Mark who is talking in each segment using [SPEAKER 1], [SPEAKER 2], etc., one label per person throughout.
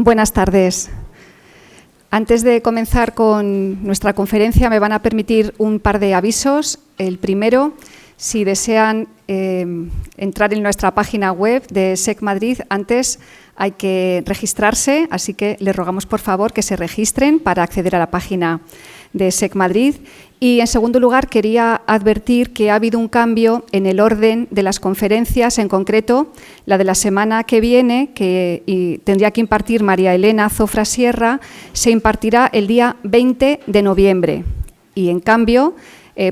[SPEAKER 1] Buenas tardes. Antes de comenzar con nuestra conferencia me van a permitir un par de avisos. El primero, si desean entrar en nuestra página web de SEC Madrid, antes hay que registrarse, así que les rogamos por favor que se registren para acceder a la página de SEC Madrid. Y en segundo lugar, quería advertir que ha habido un cambio en el orden de las conferencias, en concreto la de la semana que viene, que tendría que impartir María Elena Zofra Sierra, se impartirá el día 20 de noviembre. Y en cambio,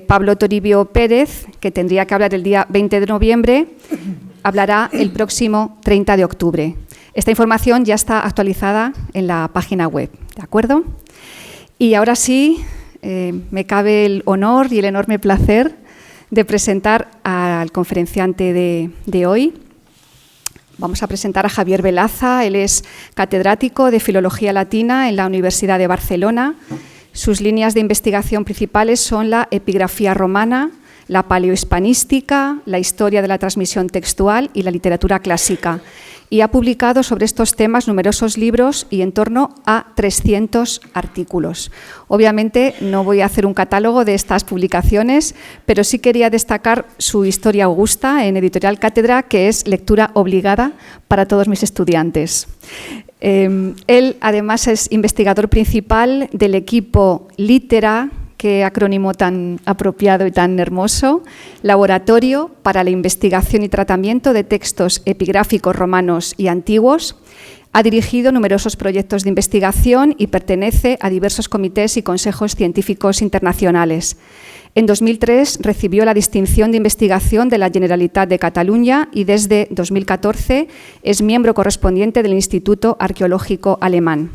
[SPEAKER 1] Pablo Toribio Pérez, que tendría que hablar el día 20 de noviembre, hablará el próximo 30 de octubre. Esta información ya está actualizada en la página web, ¿de acuerdo? Y ahora sí, me cabe el honor y el enorme placer de presentar al conferenciante de hoy. Vamos a presentar a Javier Velaza. Él es catedrático de Filología Latina en la Universidad de Barcelona. Sus líneas de investigación principales son la epigrafía romana, la paleohispanística, la historia de la transmisión textual y la literatura clásica. Y ha publicado sobre estos temas numerosos libros y en torno a 300 artículos. Obviamente no voy a hacer un catálogo de estas publicaciones, pero sí quería destacar su Historia Augusta en Editorial Cátedra, que es lectura obligada para todos mis estudiantes. Él además es investigador principal del equipo Litera, qué acrónimo tan apropiado y tan hermoso, Laboratorio para la Investigación y Tratamiento de Textos Epigráficos Romanos y Antiguos. Ha dirigido numerosos proyectos de investigación y pertenece a diversos comités y consejos científicos internacionales. En 2003 recibió la distinción de investigación de la Generalitat de Cataluña y desde 2014 es miembro correspondiente del Instituto Arqueológico Alemán.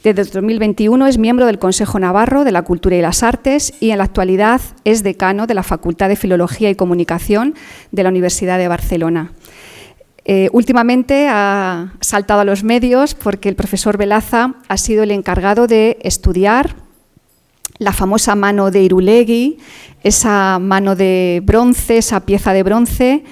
[SPEAKER 1] Desde 2021 es miembro del Consejo Navarro de la Cultura y las Artes y en la actualidad es decano de la Facultad de Filología y Comunicación de la Universidad de Barcelona. Últimamente ha saltado a los medios porque el profesor Velaza ha sido el encargado de estudiar la famosa mano de Irulegui, esa mano de bronce, esa pieza de bronce,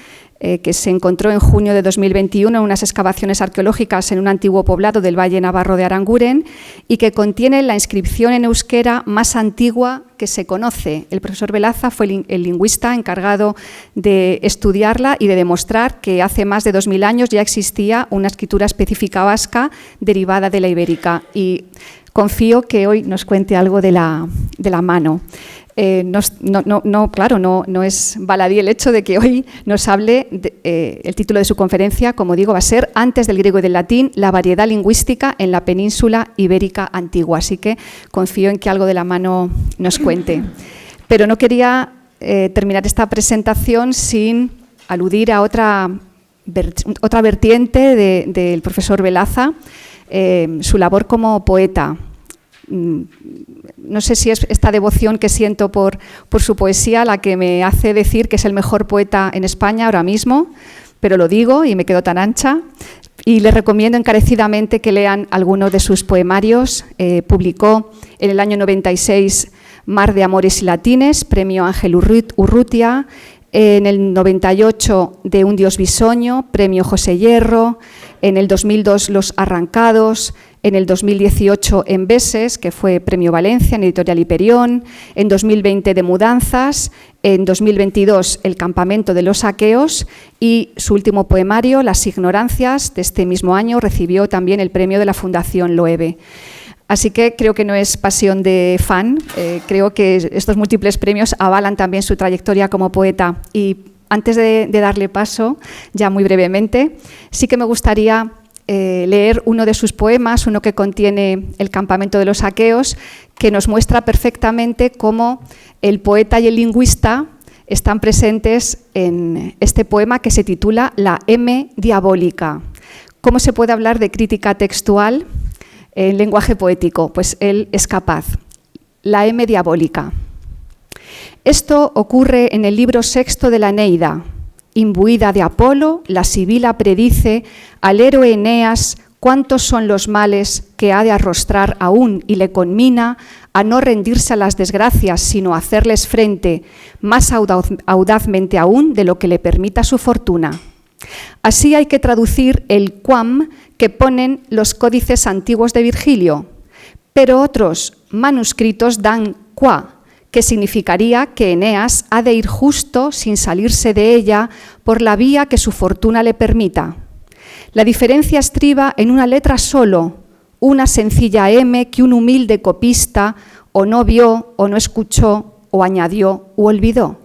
[SPEAKER 1] que se encontró en junio de 2021 en unas excavaciones arqueológicas en un antiguo poblado del Valle Navarro de Aranguren y que contiene la inscripción en euskera más antigua que se conoce. El profesor Velaza fue el lingüista encargado de estudiarla y de demostrar que hace más de 2000 años ya existía una escritura específica vasca derivada de la ibérica. Y confío que hoy nos cuente algo de la mano. No es baladí el hecho de que hoy nos hable, el título de su conferencia, como digo, va a ser Antes del griego y del latín, la variedad lingüística en la península ibérica antigua. Así que confío en que algo de la mano nos cuente. Pero no quería terminar esta presentación sin aludir a otra vertiente del profesor Velaza, su labor como poeta. No sé si es esta devoción que siento por su poesía la que me hace decir que es el mejor poeta en España ahora mismo, pero lo digo y me quedo tan ancha. Y les recomiendo encarecidamente que lean algunos de sus poemarios. Publicó en el año 96 Mar de Amores y Latines, premio Ángel Urrutia. En el 98 de Un Dios bisoño, premio José Hierro. En el 2002 Los Arrancados. En el 2018 Embeses, que fue premio Valencia en Editorial Hiperión. En 2020 de Mudanzas. En 2022 El Campamento de los Aqueos. Y su último poemario, Las Ignorancias, de este mismo año, recibió también el premio de la Fundación Loewe. Así que creo que no es pasión de fan, creo que estos múltiples premios avalan también su trayectoria como poeta. Y antes de darle paso, ya muy brevemente, sí que me gustaría leer uno de sus poemas, uno que contiene El Campamento de los Aqueos, que nos muestra perfectamente cómo el poeta y el lingüista están presentes en este poema que se titula La M diabólica. ¿Cómo se puede hablar de crítica textual en lenguaje poético? Pues él es capaz. La M diabólica. Esto ocurre en el libro sexto de la Eneida. Imbuida de Apolo, la sibila predice al héroe Eneas cuántos son los males que ha de arrostrar aún y le conmina a no rendirse a las desgracias, sino a hacerles frente más audazmente aún de lo que le permita su fortuna. Así hay que traducir el quam que ponen los códices antiguos de Virgilio, pero otros manuscritos dan qua, que significaría que Eneas ha de ir justo, sin salirse de ella, por la vía que su fortuna le permita. La diferencia estriba en una letra solo, una sencilla M que un humilde copista o no vio, o no escuchó, o añadió, o olvidó.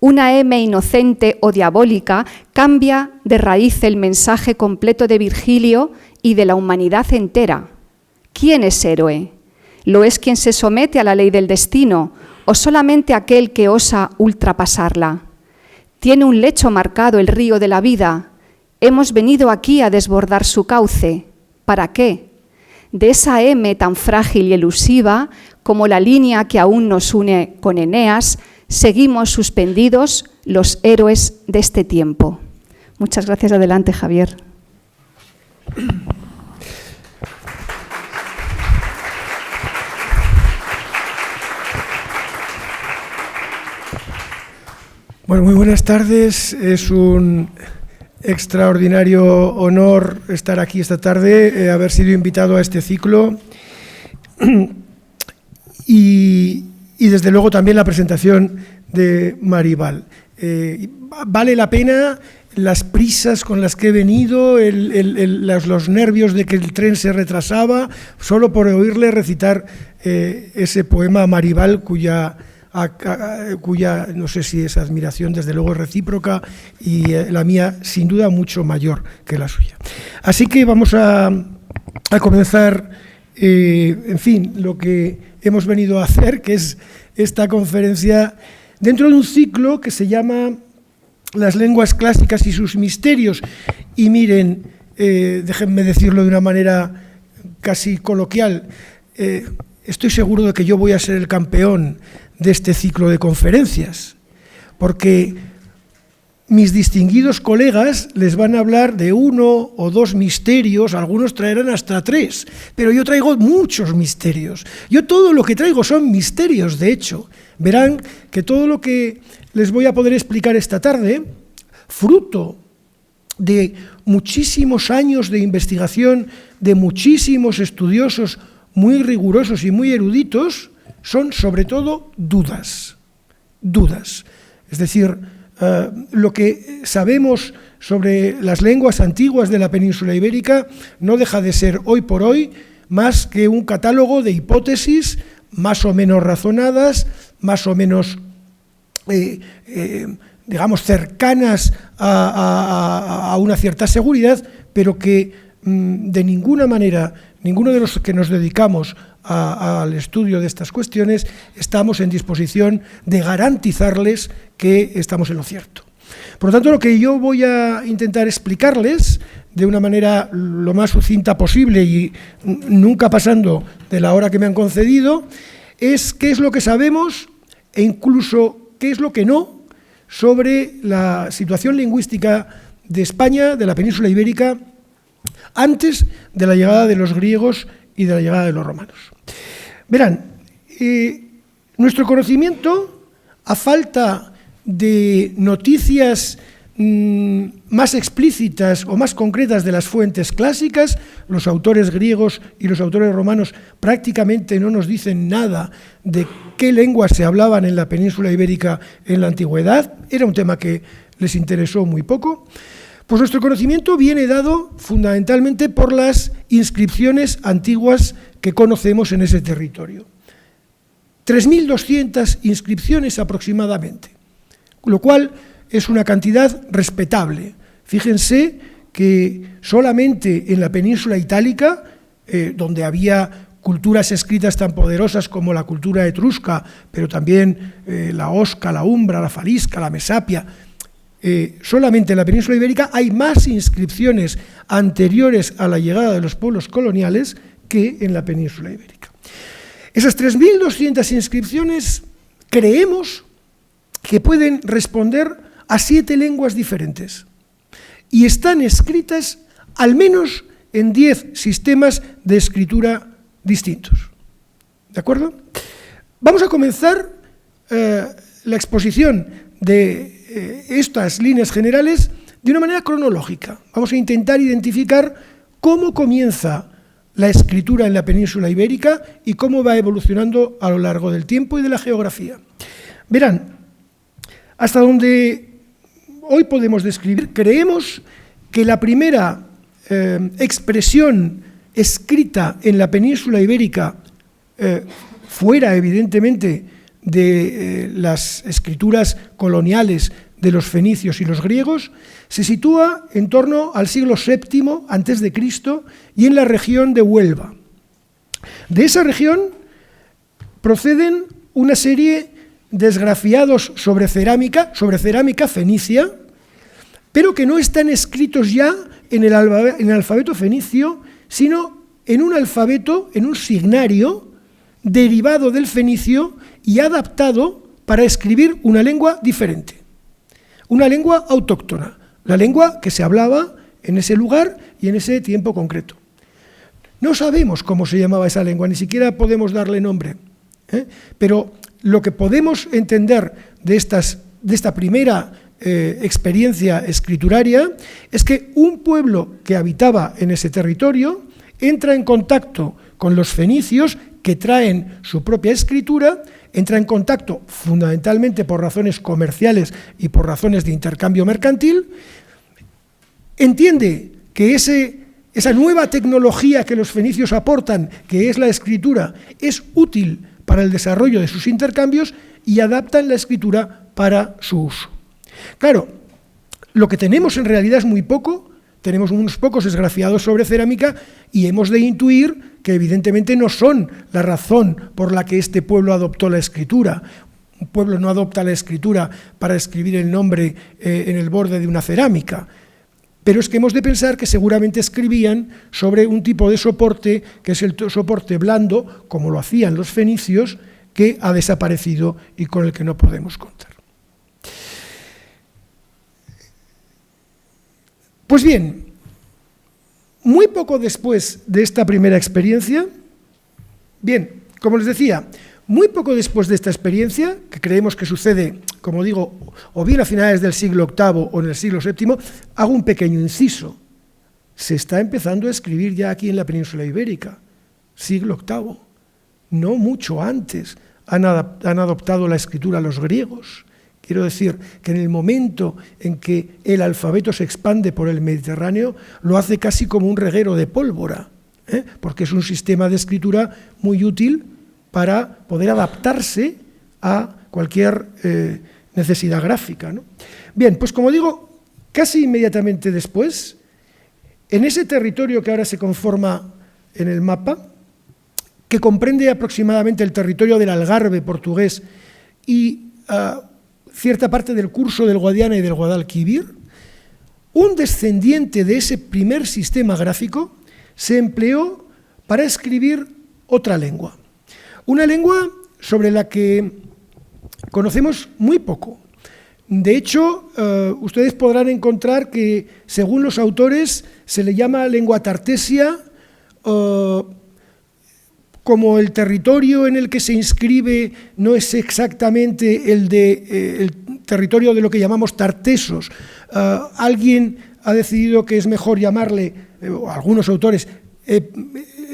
[SPEAKER 1] Una M inocente o diabólica cambia de raíz el mensaje completo de Virgilio y de la humanidad entera. ¿Quién es héroe? ¿Lo es quien se somete a la ley del destino o solamente aquel que osa ultrapasarla? Tiene un lecho marcado el río de la vida. Hemos venido aquí a desbordar su cauce. ¿Para qué? De esa M tan frágil y elusiva como la línea que aún nos une con Eneas, seguimos suspendidos los héroes de este tiempo. Muchas gracias. Adelante, Javier.
[SPEAKER 2] Bueno, muy buenas tardes. Es un extraordinario honor estar aquí esta tarde, haber sido invitado a este ciclo y desde luego también la presentación de Maribal. Vale la pena las prisas con las que he venido, los nervios de que el tren se retrasaba, solo por oírle recitar ese poema a Maribal, cuya no sé si es admiración desde luego recíproca y la mía sin duda mucho mayor que la suya. Así que vamos a comenzar, en fin, lo que hemos venido a hacer, que es esta conferencia dentro de un ciclo que se llama Las lenguas clásicas y sus misterios. Y miren, déjenme decirlo de una manera casi coloquial, estoy seguro de que yo voy a ser el campeón de este ciclo de conferencias, porque mis distinguidos colegas les van a hablar de 1 o 2 misterios, algunos traerán hasta 3, pero yo traigo muchos misterios. Yo todo lo que traigo son misterios, de hecho. Verán que todo lo que les voy a poder explicar esta tarde, fruto de muchísimos años de investigación, de muchísimos estudiosos muy rigurosos y muy eruditos, son sobre todo dudas. Es decir, lo que sabemos sobre las lenguas antiguas de la península ibérica no deja de ser hoy por hoy más que un catálogo de hipótesis más o menos razonadas, más o menos, digamos, cercanas a una cierta seguridad, pero que de ninguna manera, ninguno de los que nos dedicamos al estudio de estas cuestiones estamos en disposición de garantizarles que estamos en lo cierto. Por lo tanto, lo que yo voy a intentar explicarles de una manera lo más sucinta posible y nunca pasando de la hora que me han concedido, es qué es lo que sabemos e incluso qué es lo que no sobre la situación lingüística de España, de la península ibérica, antes de la llegada de los griegos y de la llegada de los romanos. Verán, nuestro conocimiento, a falta de noticias más explícitas o más concretas de las fuentes clásicas, los autores griegos y los autores romanos prácticamente no nos dicen nada de qué lenguas se hablaban en la península ibérica en la antigüedad, era un tema que les interesó muy poco. Pues nuestro conocimiento viene dado fundamentalmente por las inscripciones antiguas que conocemos en ese territorio. 3.200 inscripciones aproximadamente, lo cual es una cantidad respetable. Fíjense que solamente en la península itálica, donde había culturas escritas tan poderosas como la cultura etrusca, pero también la osca, la umbra, la falisca, la mesapia, solamente en la península ibérica hay más inscripciones anteriores a la llegada de los pueblos coloniales que en la península ibérica. Esas 3.200 inscripciones creemos que pueden responder a 7 lenguas diferentes y están escritas al menos en 10 sistemas de escritura distintos. ¿De acuerdo? Vamos a comenzar la exposición de estas líneas generales de una manera cronológica. Vamos a intentar identificar cómo comienza la escritura en la península ibérica y cómo va evolucionando a lo largo del tiempo y de la geografía. Verán, hasta donde hoy podemos describir, creemos que la primera expresión escrita en la península ibérica, fuera evidentemente de las escrituras coloniales de los fenicios y los griegos, se sitúa en torno al siglo VII a.C. y en la región de Huelva. De esa región proceden una serie de esgrafiados sobre cerámica fenicia, pero que no están escritos ya en el alfabeto fenicio, sino en un alfabeto, en un signario derivado del fenicio y adaptado para escribir una lengua diferente, una lengua autóctona, la lengua que se hablaba en ese lugar y en ese tiempo concreto. No sabemos cómo se llamaba esa lengua, ni siquiera podemos darle nombre, pero lo que podemos entender de esta primera experiencia escrituraria es que un pueblo que habitaba en ese territorio entra en contacto con los fenicios, que traen su propia escritura, entra en contacto fundamentalmente por razones comerciales y por razones de intercambio mercantil, entiende que esa nueva tecnología que los fenicios aportan, que es la escritura, es útil para el desarrollo de sus intercambios y adaptan la escritura para su uso. Claro, lo que tenemos en realidad es muy poco. Tenemos unos pocos esgrafiados sobre cerámica y hemos de intuir que evidentemente no son la razón por la que este pueblo adoptó la escritura. Un pueblo no adopta la escritura para escribir el nombre en el borde de una cerámica, pero es que hemos de pensar que seguramente escribían sobre un tipo de soporte, que es el soporte blando, como lo hacían los fenicios, que ha desaparecido y con el que no podemos contar. Pues bien, muy poco después de esta primera experiencia, como les decía, muy poco después de esta experiencia, que creemos que sucede, como digo, o bien a finales del siglo VIII o en el siglo VII, hago un pequeño inciso. Se está empezando a escribir ya aquí en la península ibérica, siglo VIII, no mucho antes han adoptado la escritura los griegos. Quiero decir que en el momento en que el alfabeto se expande por el Mediterráneo, lo hace casi como un reguero de pólvora, porque es un sistema de escritura muy útil para poder adaptarse a cualquier necesidad gráfica, ¿no? Bien, pues como digo, casi inmediatamente después, en ese territorio que ahora se conforma en el mapa, que comprende aproximadamente el territorio del Algarve portugués y cierta parte del curso del Guadiana y del Guadalquivir, un descendiente de ese primer sistema gráfico se empleó para escribir otra lengua. Una lengua sobre la que conocemos muy poco. De hecho, ustedes podrán encontrar que, según los autores, se le llama lengua tartesia, como el territorio en el que se inscribe no es exactamente el territorio de lo que llamamos tartesos. Alguien ha decidido que es mejor llamarle, algunos autores,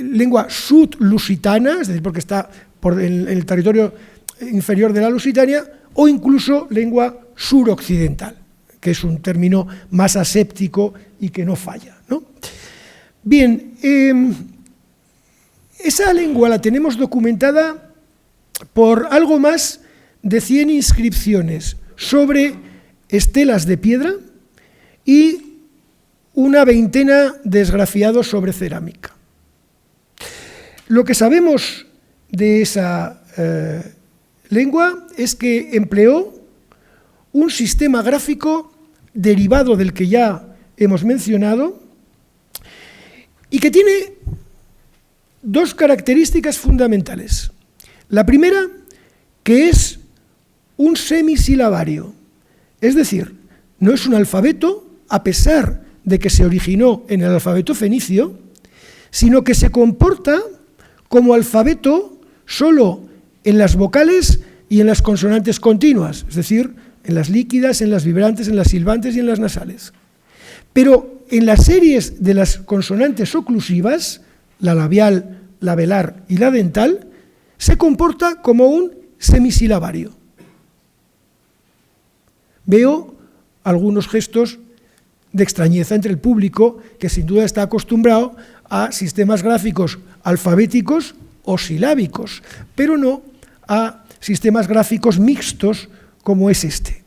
[SPEAKER 2] lengua sud-lusitana, es decir, porque está en el territorio inferior de la Lusitania, o incluso lengua suroccidental, que es un término más aséptico y que no falla, ¿no? Bien, esa lengua la tenemos documentada por algo más de 100 inscripciones sobre estelas de piedra y una veintena de esgrafiados sobre cerámica. Lo que sabemos de esa lengua es que empleó un sistema gráfico derivado del que ya hemos mencionado y que tiene dos características fundamentales. La primera, que es un semisilabario, es decir, no es un alfabeto, a pesar de que se originó en el alfabeto fenicio, sino que se comporta como alfabeto solo en las vocales y en las consonantes continuas, es decir, en las líquidas, en las vibrantes, en las silbantes y en las nasales. Pero en las series de las consonantes oclusivas, la labial, la velar y la dental, se comporta como un semisilabario. Veo algunos gestos de extrañeza entre el público, que sin duda está acostumbrado a sistemas gráficos alfabéticos o silábicos, pero no a sistemas gráficos mixtos como es este.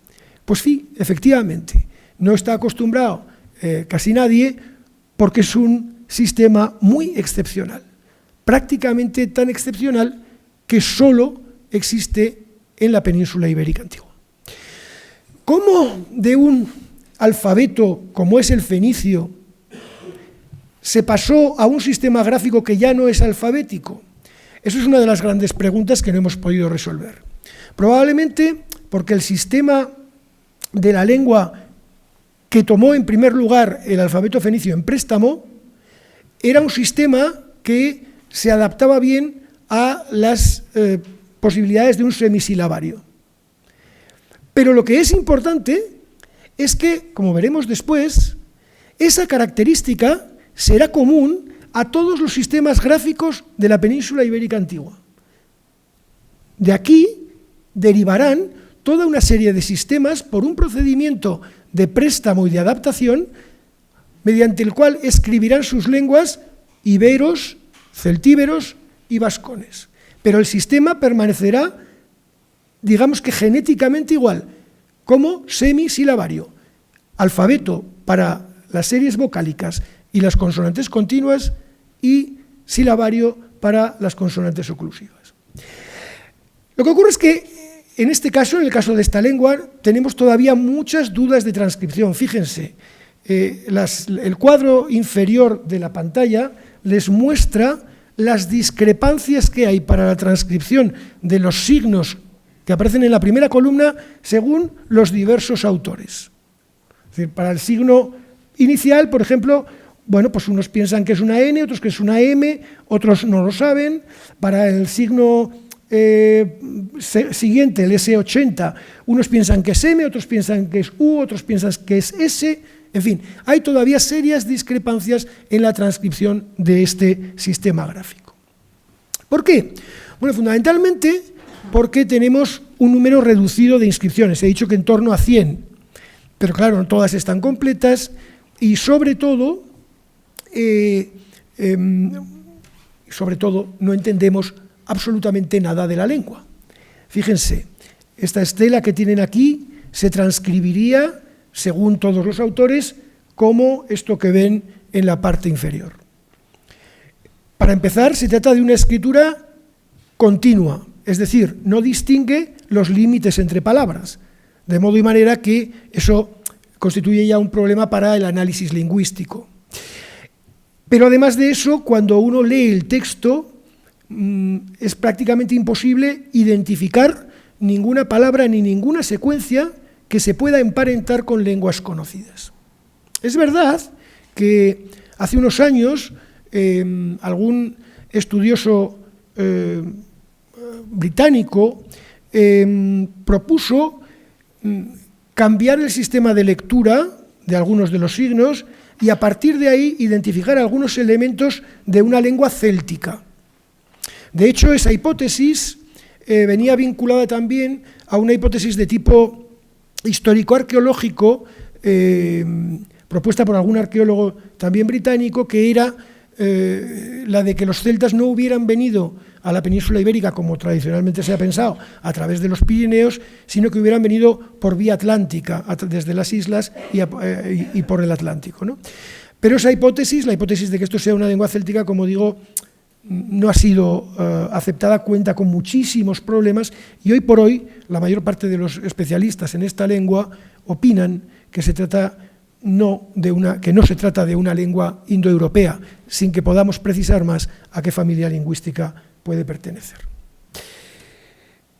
[SPEAKER 2] Pues sí, efectivamente, no está acostumbrado casi nadie, porque es un sistema muy excepcional, prácticamente tan excepcional que solo existe en la península ibérica antigua. ¿Cómo de un alfabeto como es el fenicio se pasó a un sistema gráfico que ya no es alfabético? Eso es una de las grandes preguntas que no hemos podido resolver. Probablemente porque el sistema de la lengua que tomó en primer lugar el alfabeto fenicio en préstamo era un sistema que se adaptaba bien a las posibilidades de un semisilabario. Pero lo que es importante es que, como veremos después, esa característica será común a todos los sistemas gráficos de la península ibérica antigua. De aquí derivarán toda una serie de sistemas por un procedimiento de préstamo y de adaptación mediante el cual escribirán sus lenguas iberos, celtíberos y vascones. Pero el sistema permanecerá, digamos que genéticamente igual, como semisilabario. Alfabeto para las series vocálicas y las consonantes continuas y silabario para las consonantes oclusivas. Lo que ocurre es que en este caso, en el caso de esta lengua, tenemos todavía muchas dudas de transcripción. Fíjense, el cuadro inferior de la pantalla les muestra las discrepancias que hay para la transcripción de los signos que aparecen en la primera columna según los diversos autores. Es decir, para el signo inicial, por ejemplo, bueno, pues unos piensan que es una N, otros que es una M, otros no lo saben. Para el signo siguiente, el S80, unos piensan que es M, otros piensan que es U, otros piensan que es S. En fin, hay todavía serias discrepancias en la transcripción de este sistema gráfico. ¿Por qué? Bueno, fundamentalmente porque tenemos un número reducido de inscripciones. He dicho que en torno a 100, pero claro, no todas están completas y sobre todo no entendemos absolutamente nada de la lengua. Fíjense, esta estela que tienen aquí se transcribiría, según todos los autores, como esto que ven en la parte inferior. Para empezar, se trata de una escritura continua, es decir, no distingue los límites entre palabras, de modo y manera que eso constituye ya un problema para el análisis lingüístico. Pero además de eso, cuando uno lee el texto, es prácticamente imposible identificar ninguna palabra ni ninguna secuencia que se pueda emparentar con lenguas conocidas. Es verdad que hace unos años algún estudioso británico propuso cambiar el sistema de lectura de algunos de los signos y a partir de ahí identificar algunos elementos de una lengua céltica. De hecho, esa hipótesis venía vinculada también a una hipótesis de tipo histórico-arqueológico propuesta por algún arqueólogo también británico, que era la de que los celtas no hubieran venido a la península ibérica, como tradicionalmente se ha pensado, a través de los Pirineos, sino que hubieran venido por vía atlántica, desde las islas y por el Atlántico, ¿no? Pero esa hipótesis, la hipótesis de que esto sea una lengua céltica, como digo, no ha sido aceptada, cuenta con muchísimos problemas, y hoy por hoy la mayor parte de los especialistas en esta lengua opinan que no se trata de una lengua indoeuropea, sin que podamos precisar más a qué familia lingüística puede pertenecer.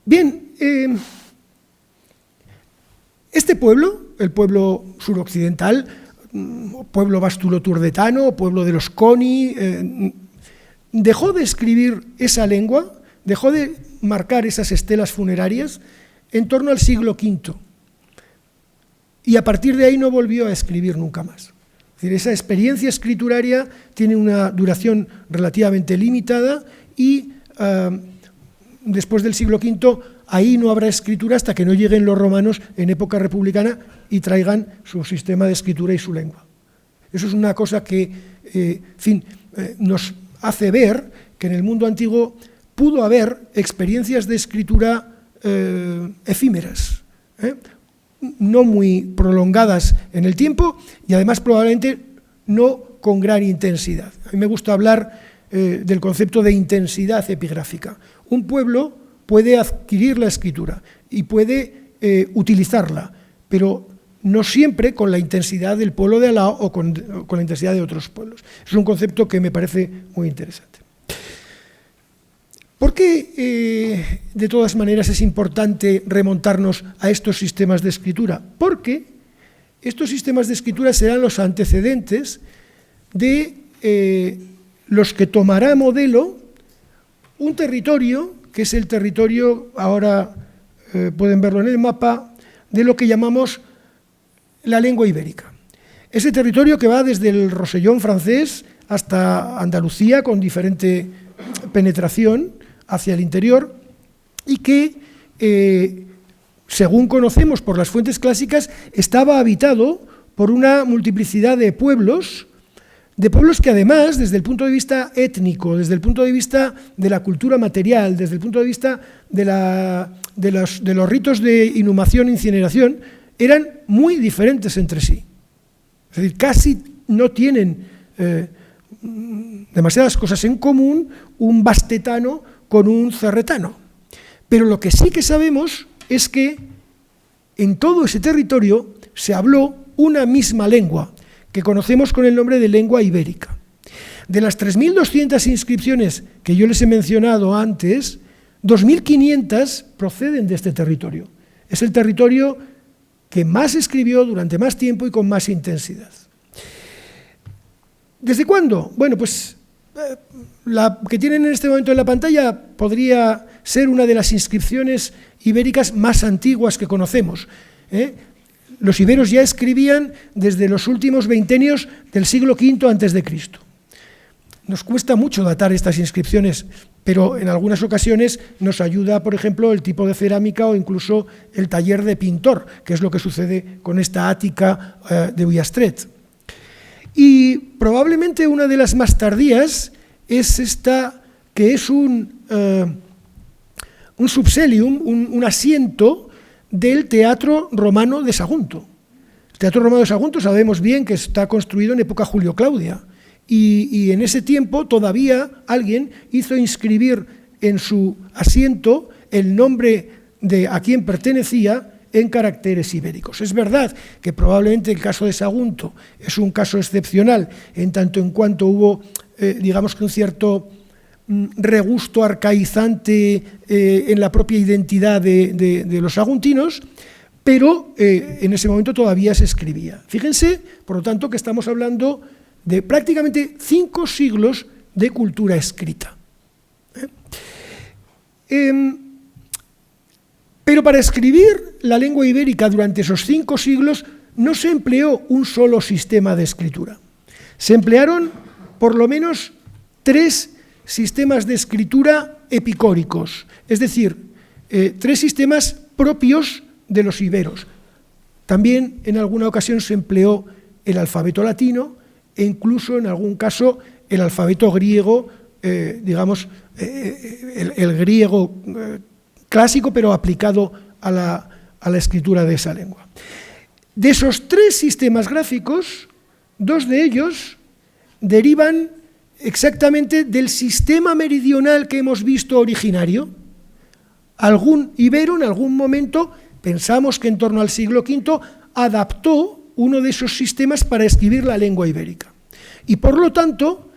[SPEAKER 2] Bien, este pueblo, el pueblo suroccidental, pueblo bastulo-turdetano, pueblo de los Coni, dejó de escribir esa lengua, dejó de marcar esas estelas funerarias en torno al siglo V. Y a partir de ahí no volvió a escribir nunca más. decir, esa experiencia escrituraria tiene una duración relativamente limitada y después del siglo V ahí no habrá escritura hasta que no lleguen los romanos en época republicana y traigan su sistema de escritura y su lengua. Eso es una cosa que nos hace ver que en el mundo antiguo pudo haber experiencias de escritura efímeras, no muy prolongadas en el tiempo y además probablemente no con gran intensidad. A mí me gusta hablar del concepto de intensidad epigráfica. Un pueblo puede adquirir la escritura y puede utilizarla, pero no siempre con la intensidad del pueblo de al lado o con la intensidad de otros pueblos. Es un concepto que me parece muy interesante. ¿Por qué, de todas maneras, es importante remontarnos a estos sistemas de escritura? Porque estos sistemas de escritura serán los antecedentes de los que tomará modelo un territorio, que es el territorio, ahora pueden verlo en el mapa, de lo que llamamos la lengua ibérica. Ese territorio que va desde el Rosellón francés hasta Andalucía, con diferente penetración hacia el interior, y que, según conocemos por las fuentes clásicas, estaba habitado por una multiplicidad de pueblos que además, desde el punto de vista étnico, desde el punto de vista de la cultura material, desde el punto de vista de los ritos de inhumación e incineración, eran muy diferentes entre sí. Es decir, casi no tienen demasiadas cosas en común un bastetano con un cerretano. Pero lo que sí que sabemos es que en todo ese territorio se habló una misma lengua, que conocemos con el nombre de lengua ibérica. De las 3.200 inscripciones que yo les he mencionado antes, 2.500 proceden de este territorio. Es el territorio que más escribió durante más tiempo y con más intensidad. ¿Desde cuándo? Bueno, pues la que tienen en este momento en la pantalla podría ser una de las inscripciones ibéricas más antiguas que conocemos. Los iberos ya escribían desde los últimos veintenios del siglo V a.C. Nos cuesta mucho datar estas inscripciones, pero en algunas ocasiones nos ayuda, por ejemplo, el tipo de cerámica o incluso el taller de pintor, que es lo que sucede con esta ática de Ullastret. Y probablemente una de las más tardías es esta, que es un subselium, un asiento del Teatro Romano de Sagunto. El Teatro Romano de Sagunto sabemos bien que está construido en época Julio-Claudia y en ese tiempo todavía alguien hizo inscribir en su asiento el nombre de a quien pertenecía en caracteres ibéricos. Es verdad que probablemente el caso de Sagunto es un caso excepcional en tanto en cuanto hubo, digamos que un cierto regusto arcaizante en la propia identidad de los saguntinos, pero en ese momento todavía se escribía. Fíjense, por lo tanto, que estamos hablando de prácticamente 5 siglos de cultura escrita. Pero para escribir la lengua ibérica durante esos 5 siglos no se empleó un solo sistema de escritura. Se emplearon por lo menos 3 sistemas de escritura epicóricos, es decir, 3 sistemas propios de los iberos. También en alguna ocasión se empleó el alfabeto latino e incluso en algún caso el alfabeto griego, digamos, el griego clásico, pero aplicado a la escritura de esa lengua. De esos 3 sistemas gráficos, 2 de ellos derivan exactamente del sistema meridional que hemos visto originario. Algún ibero en algún momento, pensamos que en torno al siglo V, adaptó uno de esos sistemas para escribir la lengua ibérica. Y por lo tanto,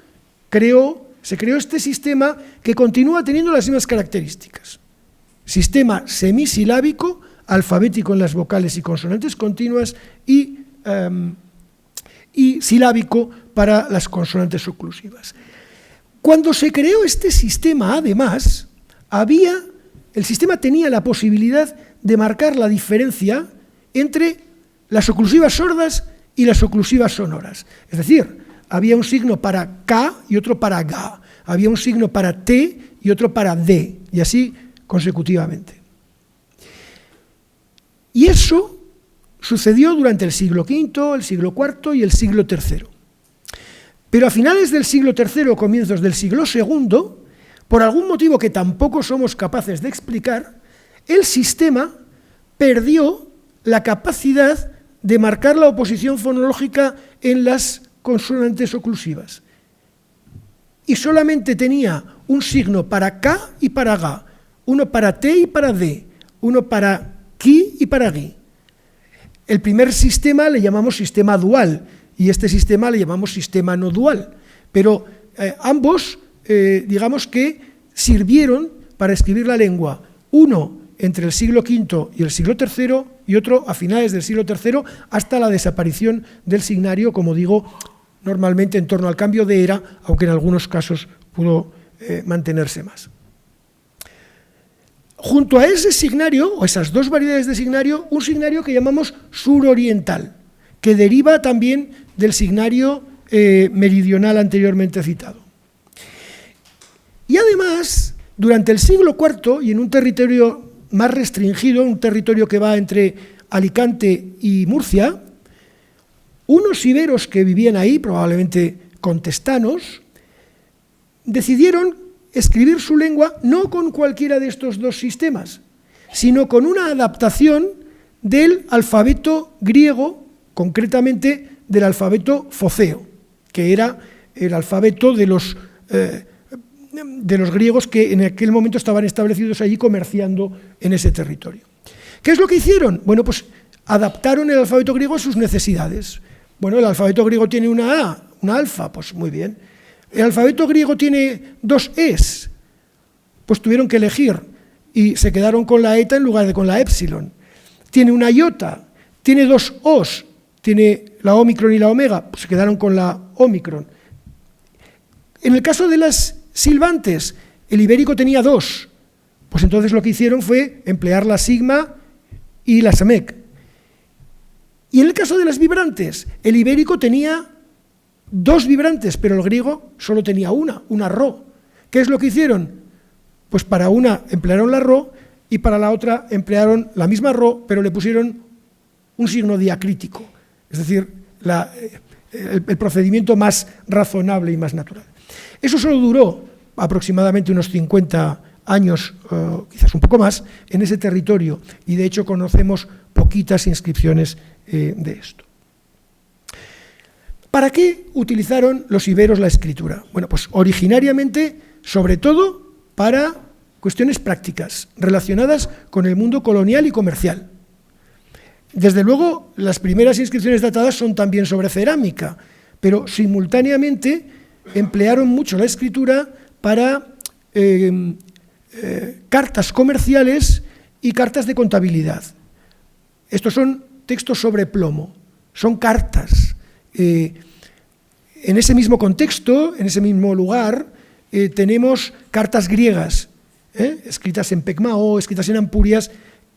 [SPEAKER 2] se creó este sistema que continúa teniendo las mismas características. Sistema semisilábico, alfabético en las vocales y consonantes continuas y silábico para las consonantes oclusivas. Cuando se creó este sistema, además, el sistema tenía la posibilidad de marcar la diferencia entre las oclusivas sordas y las oclusivas sonoras. Es decir, había un signo para K y otro para Ga, había un signo para T y otro para D, y así consecutivamente. Y eso sucedió durante el siglo V, el siglo IV y el siglo III. Pero a finales del siglo III o comienzos del siglo II, por algún motivo que tampoco somos capaces de explicar, el sistema perdió la capacidad de marcar la oposición fonológica en las consonantes oclusivas. Y solamente tenía un signo para K y para Ga, uno para T y para D, uno para Ki y para Gi. El primer sistema le llamamos sistema dual y este sistema le llamamos sistema no dual, pero ambos, digamos que sirvieron para escribir la lengua, uno entre el siglo V y el siglo III y otro a finales del siglo III hasta la desaparición del signario, como digo, normalmente en torno al cambio de era, aunque en algunos casos pudo mantenerse más. Junto a ese signario, o esas dos variedades de signario, un signario que llamamos suroriental, que deriva también del signario meridional anteriormente citado. Y además, durante el siglo IV, y en un territorio más restringido, un territorio que va entre Alicante y Murcia, unos iberos que vivían ahí, probablemente contestanos, decidieron escribir su lengua no con cualquiera de estos dos sistemas, sino con una adaptación del alfabeto griego, concretamente del alfabeto foceo, que era el alfabeto de los griegos que en aquel momento estaban establecidos allí comerciando en ese territorio. ¿Qué es lo que hicieron? Bueno, pues adaptaron el alfabeto griego a sus necesidades. Bueno, el alfabeto griego tiene una A, una alfa, pues muy bien. El alfabeto griego tiene dos Es, pues tuvieron que elegir y se quedaron con la eta en lugar de con la épsilon. Tiene una iota, tiene dos Os, tiene la ómicron y la omega, pues se quedaron con la ómicron. En el caso de las silbantes, el ibérico tenía dos, pues entonces lo que hicieron fue emplear la sigma y la samec. Y en el caso de las vibrantes, el ibérico tenía dos vibrantes, pero el griego solo tenía una ro. ¿Qué es lo que hicieron? Pues para una emplearon la ro y para la otra emplearon la misma ro, pero le pusieron un signo diacrítico, es decir, el procedimiento más razonable y más natural. Eso solo duró aproximadamente unos 50 años, quizás un poco más, en ese territorio, y de hecho conocemos poquitas inscripciones de esto. ¿Para qué utilizaron los iberos la escritura? Bueno, pues originariamente, sobre todo, para cuestiones prácticas, relacionadas con el mundo colonial y comercial. Desde luego, las primeras inscripciones datadas son también sobre cerámica, pero simultáneamente emplearon mucho la escritura para cartas comerciales y cartas de contabilidad. Estos son textos sobre plomo, son cartas. En ese mismo contexto, en ese mismo lugar, tenemos cartas griegas, escritas en Pecmao, escritas en Ampurias,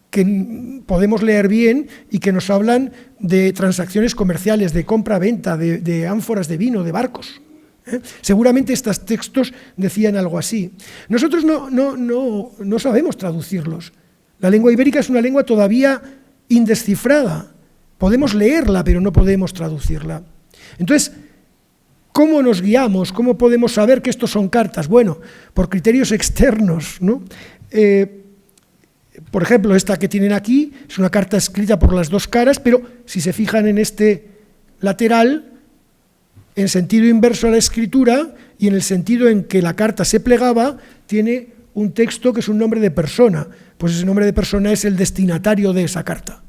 [SPEAKER 2] que podemos leer bien y que nos hablan de transacciones comerciales, de compra-venta, de ánforas de vino, de barcos. Seguramente estos textos decían algo así. Nosotros no sabemos traducirlos. La lengua ibérica es una lengua todavía indescifrada. Podemos leerla, pero no podemos traducirla. Entonces, ¿cómo nos guiamos? ¿Cómo podemos saber que estos son cartas? Bueno, por criterios externos, ¿no? Por ejemplo, esta que tienen aquí es una carta escrita por las dos caras, pero si se fijan en este lateral, en sentido inverso a la escritura y en el sentido en que la carta se plegaba, tiene un texto que es un nombre de persona. Pues ese nombre de persona es el destinatario de esa carta.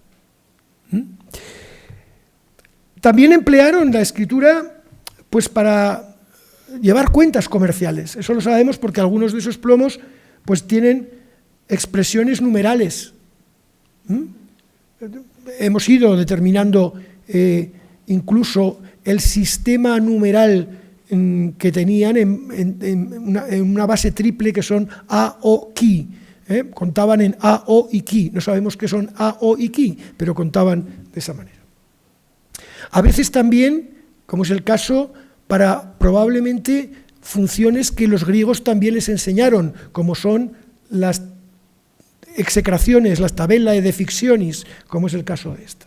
[SPEAKER 2] También emplearon la escritura pues para llevar cuentas comerciales. Eso lo sabemos porque algunos de esos plomos pues tienen expresiones numerales. Hemos ido determinando incluso el sistema numeral que tenían en una base triple que son A, O, Ki. Contaban en A, O y Ki. No sabemos qué son A, O y Ki, pero contaban de esa manera. A veces también, como es el caso, para probablemente funciones que los griegos también les enseñaron, como son las execraciones, las tabellae de fictionis, como es el caso de esta.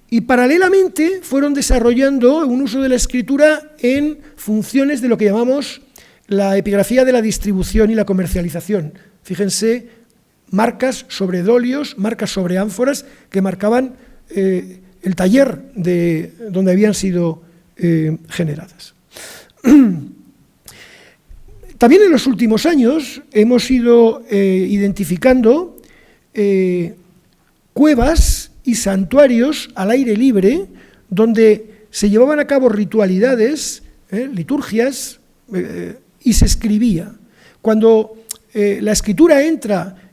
[SPEAKER 2] Y paralelamente fueron desarrollando un uso de la escritura en funciones de lo que llamamos la epigrafía de la distribución y la comercialización. Fíjense, marcas sobre dolios, marcas sobre ánforas que marcaban el taller de donde habían sido generadas. También en los últimos años hemos ido identificando cuevas y santuarios al aire libre donde se llevaban a cabo ritualidades, liturgias, y se escribía. Cuando la escritura entra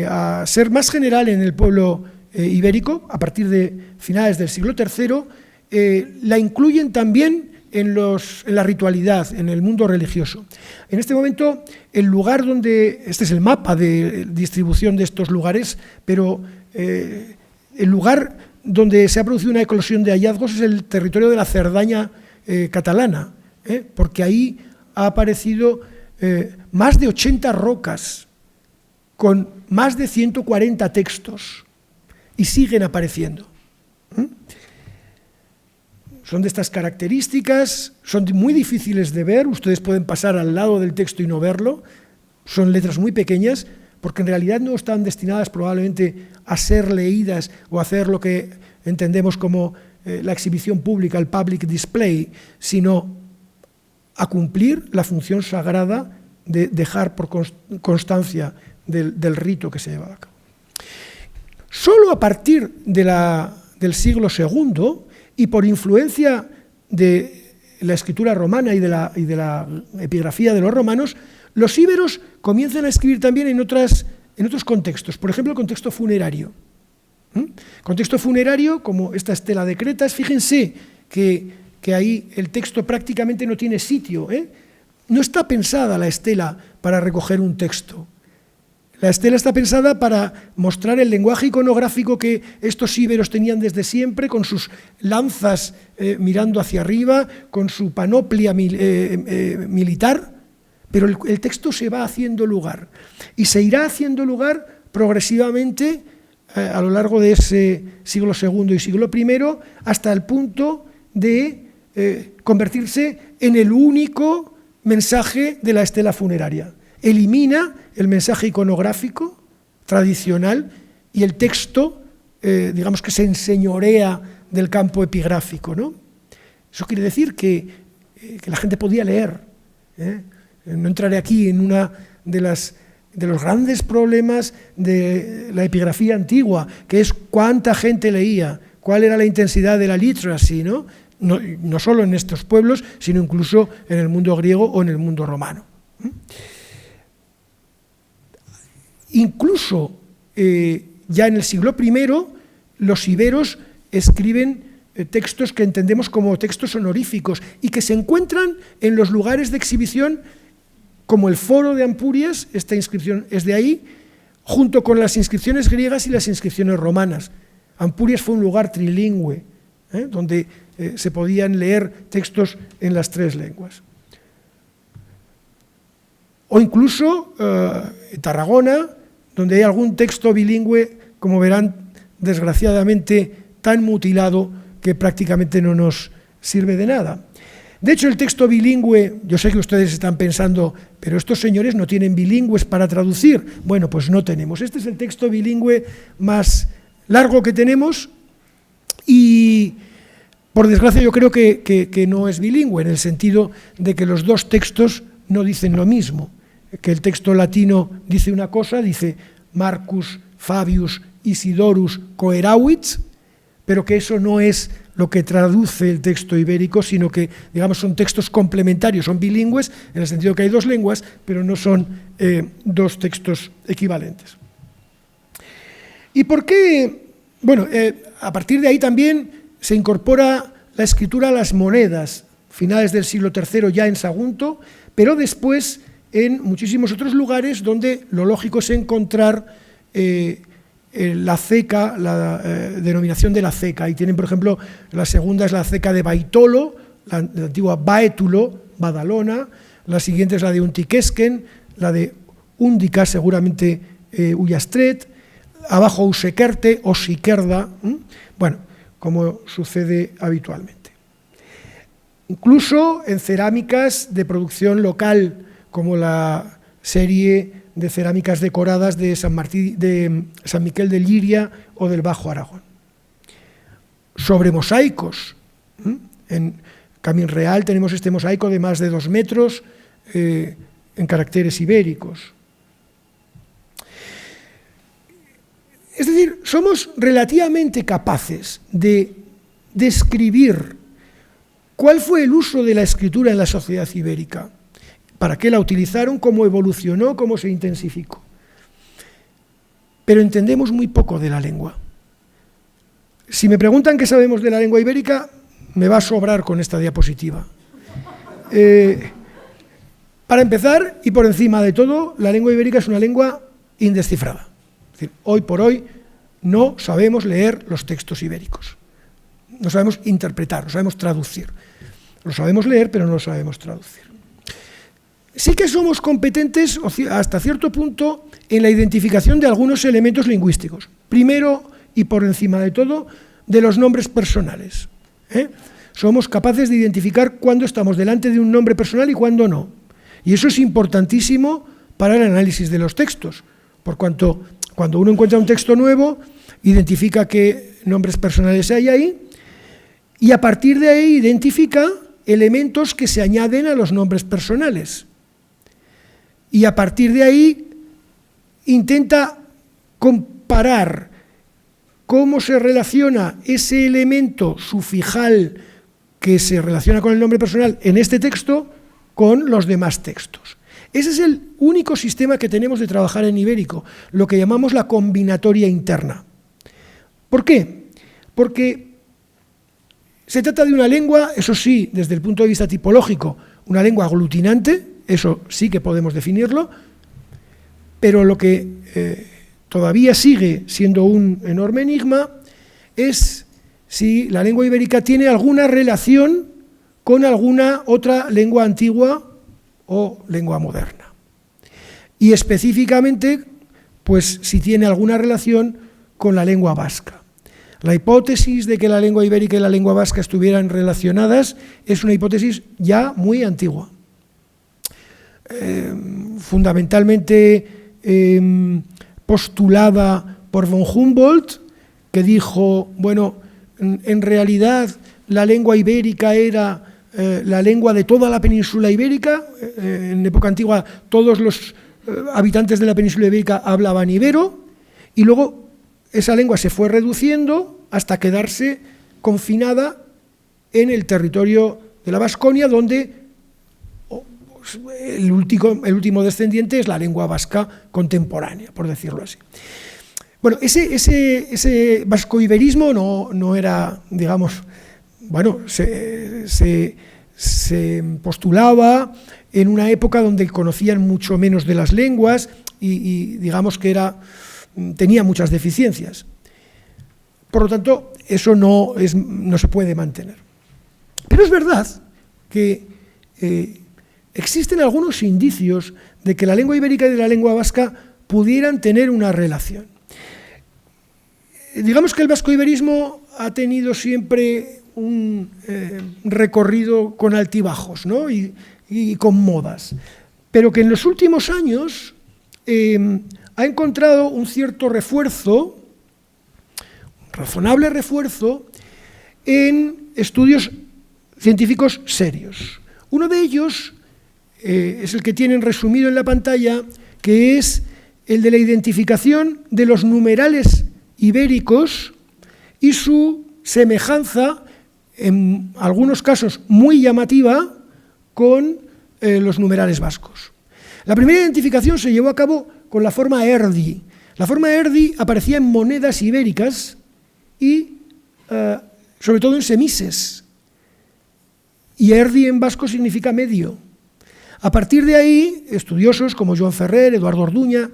[SPEAKER 2] a ser más general en el pueblo ibérico, a partir de finales del siglo III, la incluyen también en la ritualidad, en el mundo religioso. En este momento, el lugar donde, este es el mapa de distribución de estos lugares, pero el lugar donde se ha producido una eclosión de hallazgos es el territorio de la Cerdaña catalana, porque ahí ha aparecido más de 80 rocas con más de 140 textos y siguen apareciendo. Son de estas características, son muy difíciles de ver, ustedes pueden pasar al lado del texto y no verlo, son letras muy pequeñas, porque en realidad no están destinadas probablemente a ser leídas o a hacer lo que entendemos como la exhibición pública, el public display, sino a cumplir la función sagrada de dejar por constancia del rito que se llevaba a cabo. Solo a partir del siglo II y por influencia de la escritura romana y de la epigrafía de los romanos, los íberos comienzan a escribir también en otros contextos, por ejemplo, el contexto funerario. Contexto funerario, como esta estela de Cretas, fíjense que ahí el texto prácticamente no tiene sitio. No está pensada la estela para recoger un texto. La estela está pensada para mostrar el lenguaje iconográfico que estos íberos tenían desde siempre, con sus lanzas mirando hacia arriba, con su panoplia militar, pero el texto se va haciendo lugar y se irá haciendo lugar progresivamente a lo largo de ese siglo II y siglo I hasta el punto de convertirse en el único mensaje de la estela funeraria. Elimina el mensaje iconográfico tradicional y el texto, digamos que se enseñorea del campo epigráfico, ¿no? Eso quiere decir que la gente podía leer. No entraré aquí en una de los grandes problemas de la epigrafía antigua, que es cuánta gente leía, cuál era la intensidad de la literacy, ¿no? No solo en estos pueblos, sino incluso en el mundo griego o en el mundo romano. Incluso ya en el siglo I, los iberos escriben textos que entendemos como textos honoríficos y que se encuentran en los lugares de exhibición como el foro de Ampurias, esta inscripción es de ahí, junto con las inscripciones griegas y las inscripciones romanas. Ampurias fue un lugar trilingüe, donde se podían leer textos en las tres lenguas. O incluso en Tarragona, donde hay algún texto bilingüe, como verán, desgraciadamente tan mutilado que prácticamente no nos sirve de nada. De hecho, el texto bilingüe, yo sé que ustedes están pensando, pero estos señores no tienen bilingües para traducir. Bueno, pues no tenemos. Este es el texto bilingüe más largo que tenemos y, por desgracia, yo creo que no es bilingüe, en el sentido de que los dos textos no dicen lo mismo. Que el texto latino dice una cosa, dice Marcus Fabius Isidorus Coerawit, pero que eso no es lo que traduce el texto ibérico, sino que, digamos, son textos complementarios, son bilingües, en el sentido que hay dos lenguas, pero no son dos textos equivalentes. ¿Y por qué? Bueno, a partir de ahí también se incorpora la escritura a las monedas, finales del siglo III ya en Sagunto, pero después en muchísimos otros lugares donde lo lógico es encontrar la ceca, la denominación de la ceca. Y tienen, por ejemplo, la segunda es la ceca de Baitolo, la antigua Baetulo, Badalona. La siguiente es la de Untiquesquen, la de Úndica, seguramente Ullastret. Abajo Usequerte o Siquerda, bueno, como sucede habitualmente. Incluso en cerámicas de producción local, como la serie de cerámicas decoradas de San Miquel de Liria o del Bajo Aragón. Sobre mosaicos, en Camín Real tenemos este mosaico de más de 2 metros en caracteres ibéricos. Es decir, somos relativamente capaces de describir cuál fue el uso de la escritura en la sociedad ibérica, para qué la utilizaron, cómo evolucionó, cómo se intensificó. Pero entendemos muy poco de la lengua. Si me preguntan qué sabemos de la lengua ibérica, me va a sobrar con esta diapositiva. Para empezar, y por encima de todo, la lengua ibérica es una lengua indescifrada. Es decir, hoy por hoy no sabemos leer los textos ibéricos. No sabemos interpretar, no sabemos traducir. Lo sabemos leer, pero no lo sabemos traducir. Sí que somos competentes hasta cierto punto en la identificación de algunos elementos lingüísticos. Primero y por encima de todo, de los nombres personales. Somos capaces de identificar cuándo estamos delante de un nombre personal y cuándo no. Y eso es importantísimo para el análisis de los textos, por cuanto cuando uno encuentra un texto nuevo, identifica qué nombres personales hay ahí y a partir de ahí identifica elementos que se añaden a los nombres personales. Y a partir de ahí intenta comparar cómo se relaciona ese elemento sufijal que se relaciona con el nombre personal en este texto con los demás textos. Ese es el único sistema que tenemos de trabajar en ibérico, lo que llamamos la combinatoria interna. ¿Por qué? Porque se trata de una lengua, eso sí, desde el punto de vista tipológico, una lengua aglutinante, eso sí que podemos definirlo, pero lo que todavía sigue siendo un enorme enigma es si la lengua ibérica tiene alguna relación con alguna otra lengua antigua o lengua moderna. Y específicamente, pues si tiene alguna relación con la lengua vasca. La hipótesis de que la lengua ibérica y la lengua vasca estuvieran relacionadas es una hipótesis ya muy antigua. Fundamentalmente postulada por von Humboldt, que dijo, bueno, en realidad la lengua ibérica era la lengua de toda la península ibérica. En época antigua todos los habitantes de la península ibérica hablaban ibero y luego esa lengua se fue reduciendo hasta quedarse confinada en el territorio de la Vasconia, donde el último descendiente es la lengua vasca contemporánea, por decirlo así. Bueno, ese vasco-iberismo no era, digamos, bueno, se postulaba en una época donde conocían mucho menos de las lenguas y digamos que tenía muchas deficiencias. Por lo tanto, eso no se puede mantener. Pero es verdad que existen algunos indicios de que la lengua ibérica y la lengua vasca pudieran tener una relación. Digamos que el vasco-iberismo ha tenido siempre un recorrido con altibajos, ¿no? y con modas, pero que en los últimos años ha encontrado un cierto refuerzo, un razonable refuerzo, en estudios científicos serios. Uno de ellos es el que tienen resumido en la pantalla, que es el de la identificación de los numerales ibéricos y su semejanza, en algunos casos muy llamativa, con los numerales vascos. La primera identificación se llevó a cabo con la forma erdi. La forma erdi aparecía en monedas ibéricas y sobre todo en semises. Y erdi en vasco significa medio. A partir de ahí, estudiosos como Joan Ferrer, Eduardo Orduña,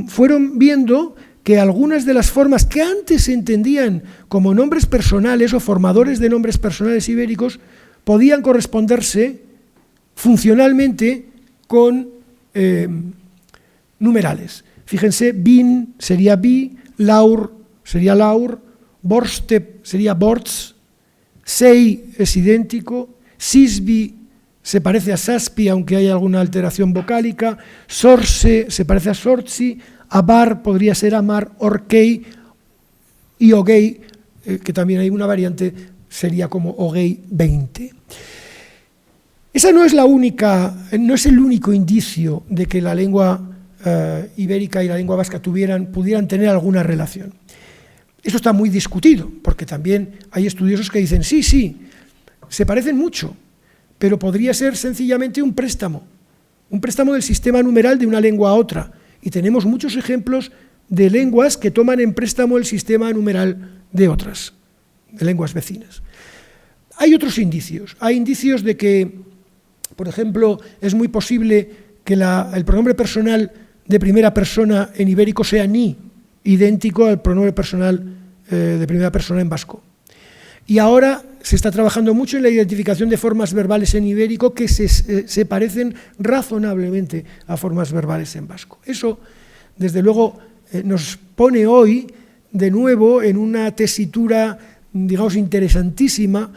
[SPEAKER 2] fueron viendo que algunas de las formas que antes se entendían como nombres personales o formadores de nombres personales ibéricos podían corresponderse funcionalmente con numerales. Fíjense, bin sería bi, laur sería laur, borstep sería borts, sei es idéntico, sisbi se parece a saspi aunque hay alguna alteración vocálica, sorse se parece a sortsi, abar podría ser amar, orkei y ogei, que también hay una variante, sería como ogei 20. Esa no es no es el único indicio de que la lengua ibérica y la lengua vasca pudieran tener alguna relación. Eso está muy discutido, porque también hay estudiosos que dicen, sí, se parecen mucho, pero podría ser sencillamente un préstamo del sistema numeral de una lengua a otra. Y tenemos muchos ejemplos de lenguas que toman en préstamo el sistema numeral de otras, de lenguas vecinas. Hay otros indicios. Hay indicios de que, por ejemplo, es muy posible que el pronombre personal de primera persona en ibérico sea ni, idéntico al pronombre personal de primera persona en vasco. Y ahora se está trabajando mucho en la identificación de formas verbales en ibérico que se parecen razonablemente a formas verbales en vasco. Eso, desde luego, nos pone hoy de nuevo en una tesitura, digamos, interesantísima,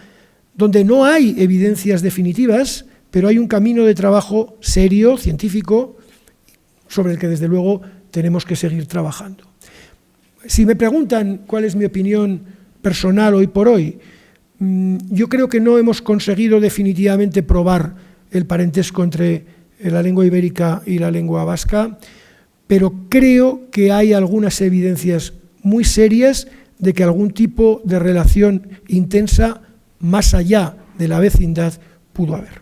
[SPEAKER 2] donde no hay evidencias definitivas, pero hay un camino de trabajo serio, científico, sobre el que desde luego tenemos que seguir trabajando. Si me preguntan cuál es mi opinión personal hoy por hoy, yo creo que no hemos conseguido definitivamente probar el parentesco entre la lengua ibérica y la lengua vasca, pero creo que hay algunas evidencias muy serias de que algún tipo de relación intensa más allá de la vecindad pudo haber.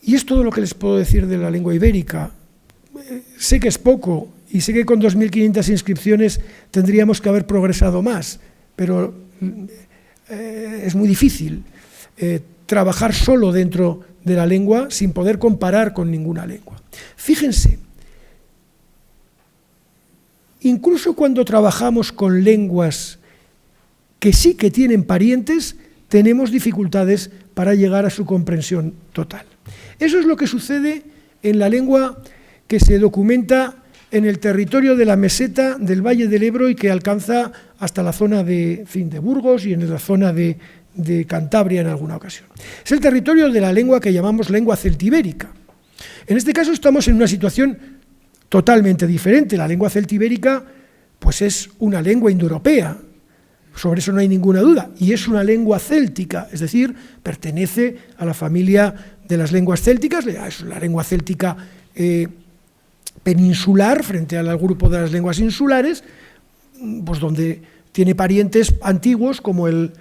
[SPEAKER 2] Y es todo lo que les puedo decir de la lengua ibérica. Sé que es poco y sé que con 2.500 inscripciones tendríamos que haber progresado más, pero es muy difícil trabajar solo dentro de la lengua sin poder comparar con ninguna lengua. Fíjense, incluso cuando trabajamos con lenguas que sí que tienen parientes, tenemos dificultades para llegar a su comprensión total. Eso es lo que sucede en la lengua que se documenta en el territorio de la meseta del Valle del Ebro y que alcanza hasta la zona de Burgos y en la zona de Cantabria en alguna ocasión. Es el territorio de la lengua que llamamos lengua celtibérica. En este caso estamos en una situación totalmente diferente. La lengua celtibérica pues es una lengua indoeuropea, sobre eso no hay ninguna duda, y es una lengua céltica, es decir, pertenece a la familia de las lenguas célticas, es la lengua céltica peninsular frente al grupo de las lenguas insulares, pues donde tiene parientes antiguos como el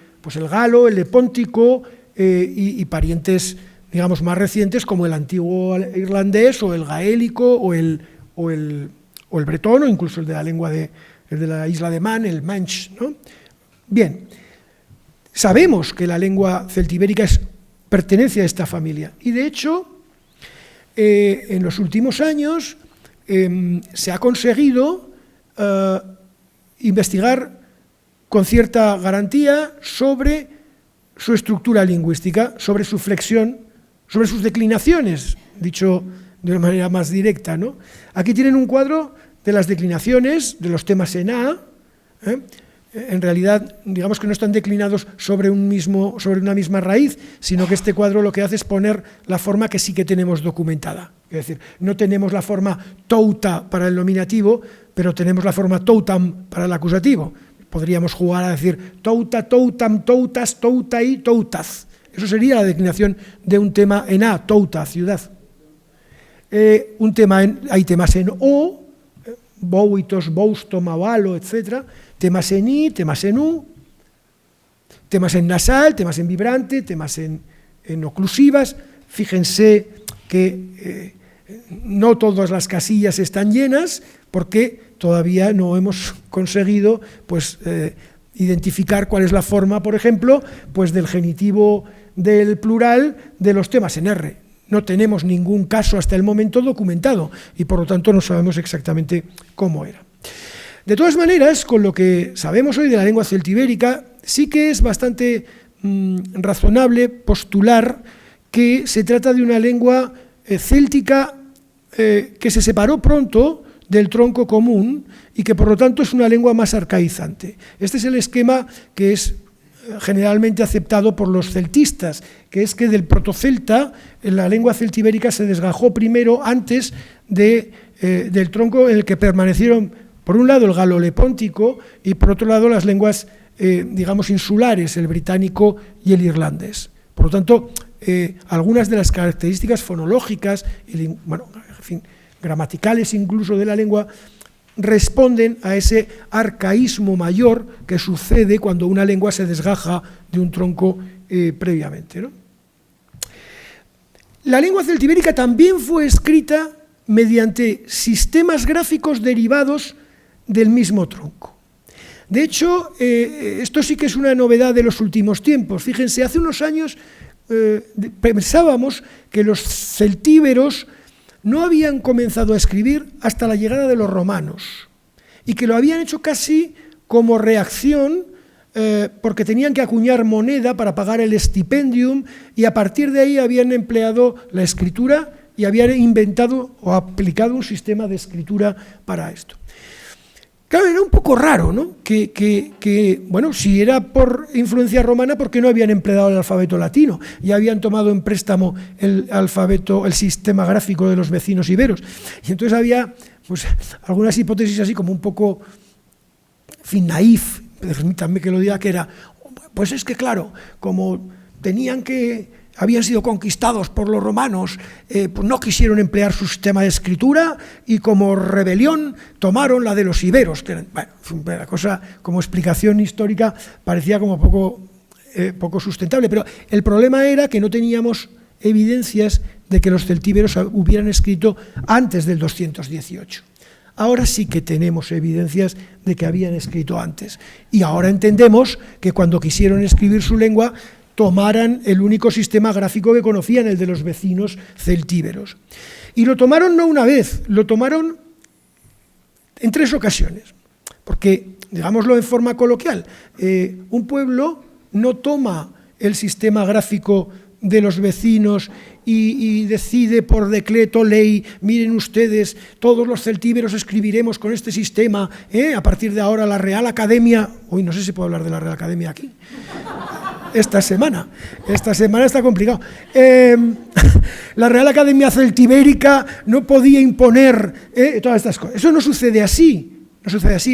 [SPEAKER 2] galo, el lepóntico y parientes, digamos, más recientes como el antiguo irlandés o el gaélico o el bretón o incluso el de la lengua el de la isla de Man, el manch, ¿no? Bien, sabemos que la lengua celtibérica pertenece a esta familia y de hecho en los últimos años se ha conseguido investigar con cierta garantía sobre su estructura lingüística, sobre su flexión, sobre sus declinaciones, dicho de una manera más directa, ¿no? Aquí tienen un cuadro de las declinaciones de los temas en A. En realidad, digamos que no están declinados sobre una misma raíz, sino que este cuadro lo que hace es poner la forma que sí que tenemos documentada. Es decir, no tenemos la forma touta para el nominativo, pero tenemos la forma toutam para el acusativo. Podríamos jugar a decir touta, toutam, toutas, toutai, toutaz. Eso sería la declinación de un tema en A, touta, ciudad. Hay temas en O, bouitos, bousto, mavalo, etc. Temas en I, temas en U, temas en nasal, temas en vibrante, temas en oclusivas. Fíjense que no todas las casillas están llenas porque todavía no hemos conseguido identificar cuál es la forma, por ejemplo, del genitivo del plural de los temas en R. no tenemos ningún caso hasta el momento documentado y por lo tanto no sabemos exactamente cómo era. De todas maneras, con lo que sabemos hoy de la lengua celtibérica, sí que es bastante razonable postular que se trata de una lengua céltica que se separó pronto del tronco común y que por lo tanto es una lengua más arcaizante. Este es el esquema que es generalmente aceptado por los celtistas, que es que del protocelta la lengua celtibérica se desgajó primero antes del tronco en el que permanecieron, por un lado el galo-lepóntico y por otro lado las lenguas digamos insulares, el británico y el irlandés. Por lo tanto, algunas de las características fonológicas y, bueno, en fin, gramaticales incluso de la lengua responden a ese arcaísmo mayor que sucede cuando una lengua se desgaja de un tronco previamente, ¿no? La lengua celtibérica también fue escrita mediante sistemas gráficos derivados del mismo tronco. De hecho, esto sí que es una novedad de los últimos tiempos. Fíjense, hace unos años pensábamos que los celtíberos no habían comenzado a escribir hasta la llegada de los romanos y que lo habían hecho casi como reacción porque tenían que acuñar moneda para pagar el stipendium y a partir de ahí habían empleado la escritura y habían inventado o aplicado un sistema de escritura para esto. Claro, era un poco raro, ¿no? Bueno, si era por influencia romana, ¿por qué no habían empleado el alfabeto latino? Ya habían tomado en préstamo el alfabeto, el sistema gráfico de los vecinos iberos. Y entonces había pues, algunas hipótesis así como un poco, en fin, naif, permítanme que lo diga, que era, pues es que claro, como habían sido conquistados por los romanos, pues no quisieron emplear su sistema de escritura y como rebelión tomaron la de los iberos, que bueno, la cosa como explicación histórica parecía como poco sustentable, pero el problema era que no teníamos evidencias de que los celtíberos hubieran escrito antes del 218. Ahora sí que tenemos evidencias de que habían escrito antes y ahora entendemos que cuando quisieron escribir su lengua tomaran el único sistema gráfico que conocían, el de los vecinos celtíberos. Y lo tomaron no una vez, lo tomaron en 3 ocasiones, porque, digámoslo en forma coloquial, un pueblo no toma el sistema gráfico de los vecinos y decide por decreto, ley, miren ustedes, todos los celtíberos escribiremos con este sistema, a partir de ahora la Real Academia, hoy no sé si puedo hablar de la Real Academia aquí, esta semana está complicado. La Real Academia Celtibérica no podía imponer todas estas cosas. Eso no sucede así.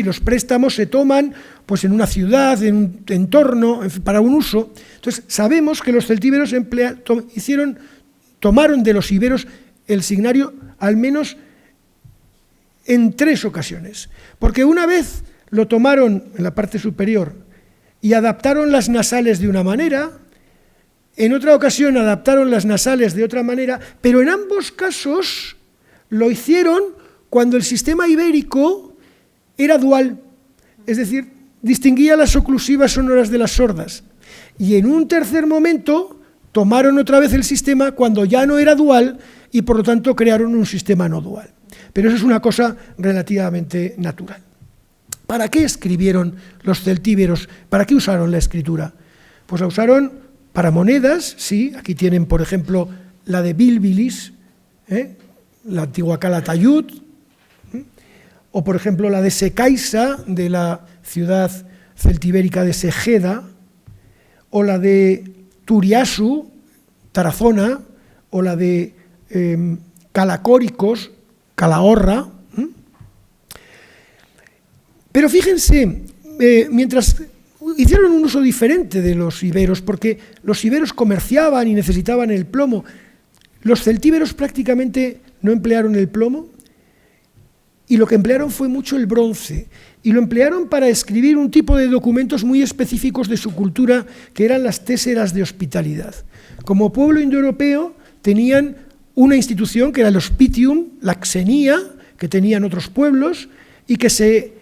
[SPEAKER 2] Los préstamos se toman pues, en una ciudad, en un entorno, para un uso. Entonces, sabemos que los celtíberos tomaron de los iberos el signario al menos en 3 ocasiones. Porque una vez lo tomaron en la parte superior y adaptaron las nasales de una manera, en otra ocasión adaptaron las nasales de otra manera, pero en ambos casos lo hicieron cuando el sistema ibérico era dual, es decir, distinguía las oclusivas sonoras de las sordas. Y en un tercer momento tomaron otra vez el sistema cuando ya no era dual y por lo tanto crearon un sistema no dual. Pero eso es una cosa relativamente natural. ¿Para qué escribieron los celtíberos? ¿Para qué usaron la escritura? Pues la usaron para monedas, sí, aquí tienen por ejemplo la de Bilbilis, la antigua Calatayud, o por ejemplo la de Secaiza, de la ciudad celtibérica de Segeda, o la de Turiasu, Tarazona, o la de Calacóricos, Calahorra. Pero fíjense, mientras hicieron un uso diferente de los iberos, porque los iberos comerciaban y necesitaban el plomo, los celtíberos prácticamente no emplearon el plomo, y lo que emplearon fue mucho el bronce, y lo emplearon para escribir un tipo de documentos muy específicos de su cultura, que eran las téseras de hospitalidad. Como pueblo indoeuropeo tenían una institución que era el hospitium, la xenía, que tenían otros pueblos, y que se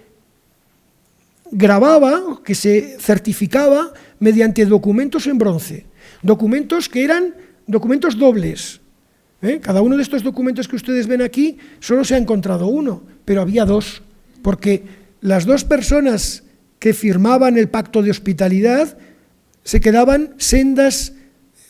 [SPEAKER 2] grababa, que se certificaba mediante documentos en bronce, documentos que eran documentos dobles, Cada uno de estos documentos que ustedes ven aquí solo se ha encontrado uno, pero había dos, porque las dos personas que firmaban el pacto de hospitalidad se quedaban sendas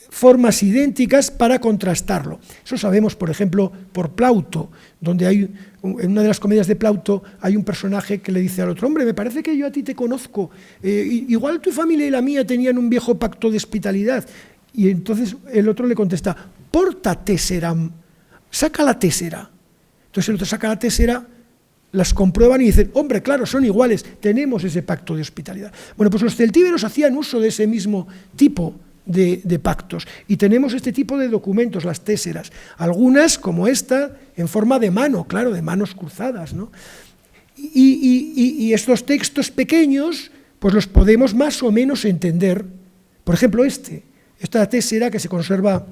[SPEAKER 2] formas idénticas para contrastarlo. Eso sabemos, por ejemplo, por Plauto, donde en una de las comedias de Plauto hay un personaje que le dice al otro: hombre, me parece que yo a ti te conozco, igual tu familia y la mía tenían un viejo pacto de hospitalidad. Y entonces el otro le contesta: porta tesseram, saca la tésera. Entonces el otro saca la tésera, las comprueban y dicen: hombre, claro, son iguales, tenemos ese pacto de hospitalidad. Bueno, pues los celtíberos hacían uso de ese mismo tipo de pactos, y tenemos este tipo de documentos, las téseras, algunas como esta en forma de mano, claro, de manos cruzadas, ¿no? Y estos textos pequeños pues los podemos más o menos entender. Por ejemplo, esta tésera que se conserva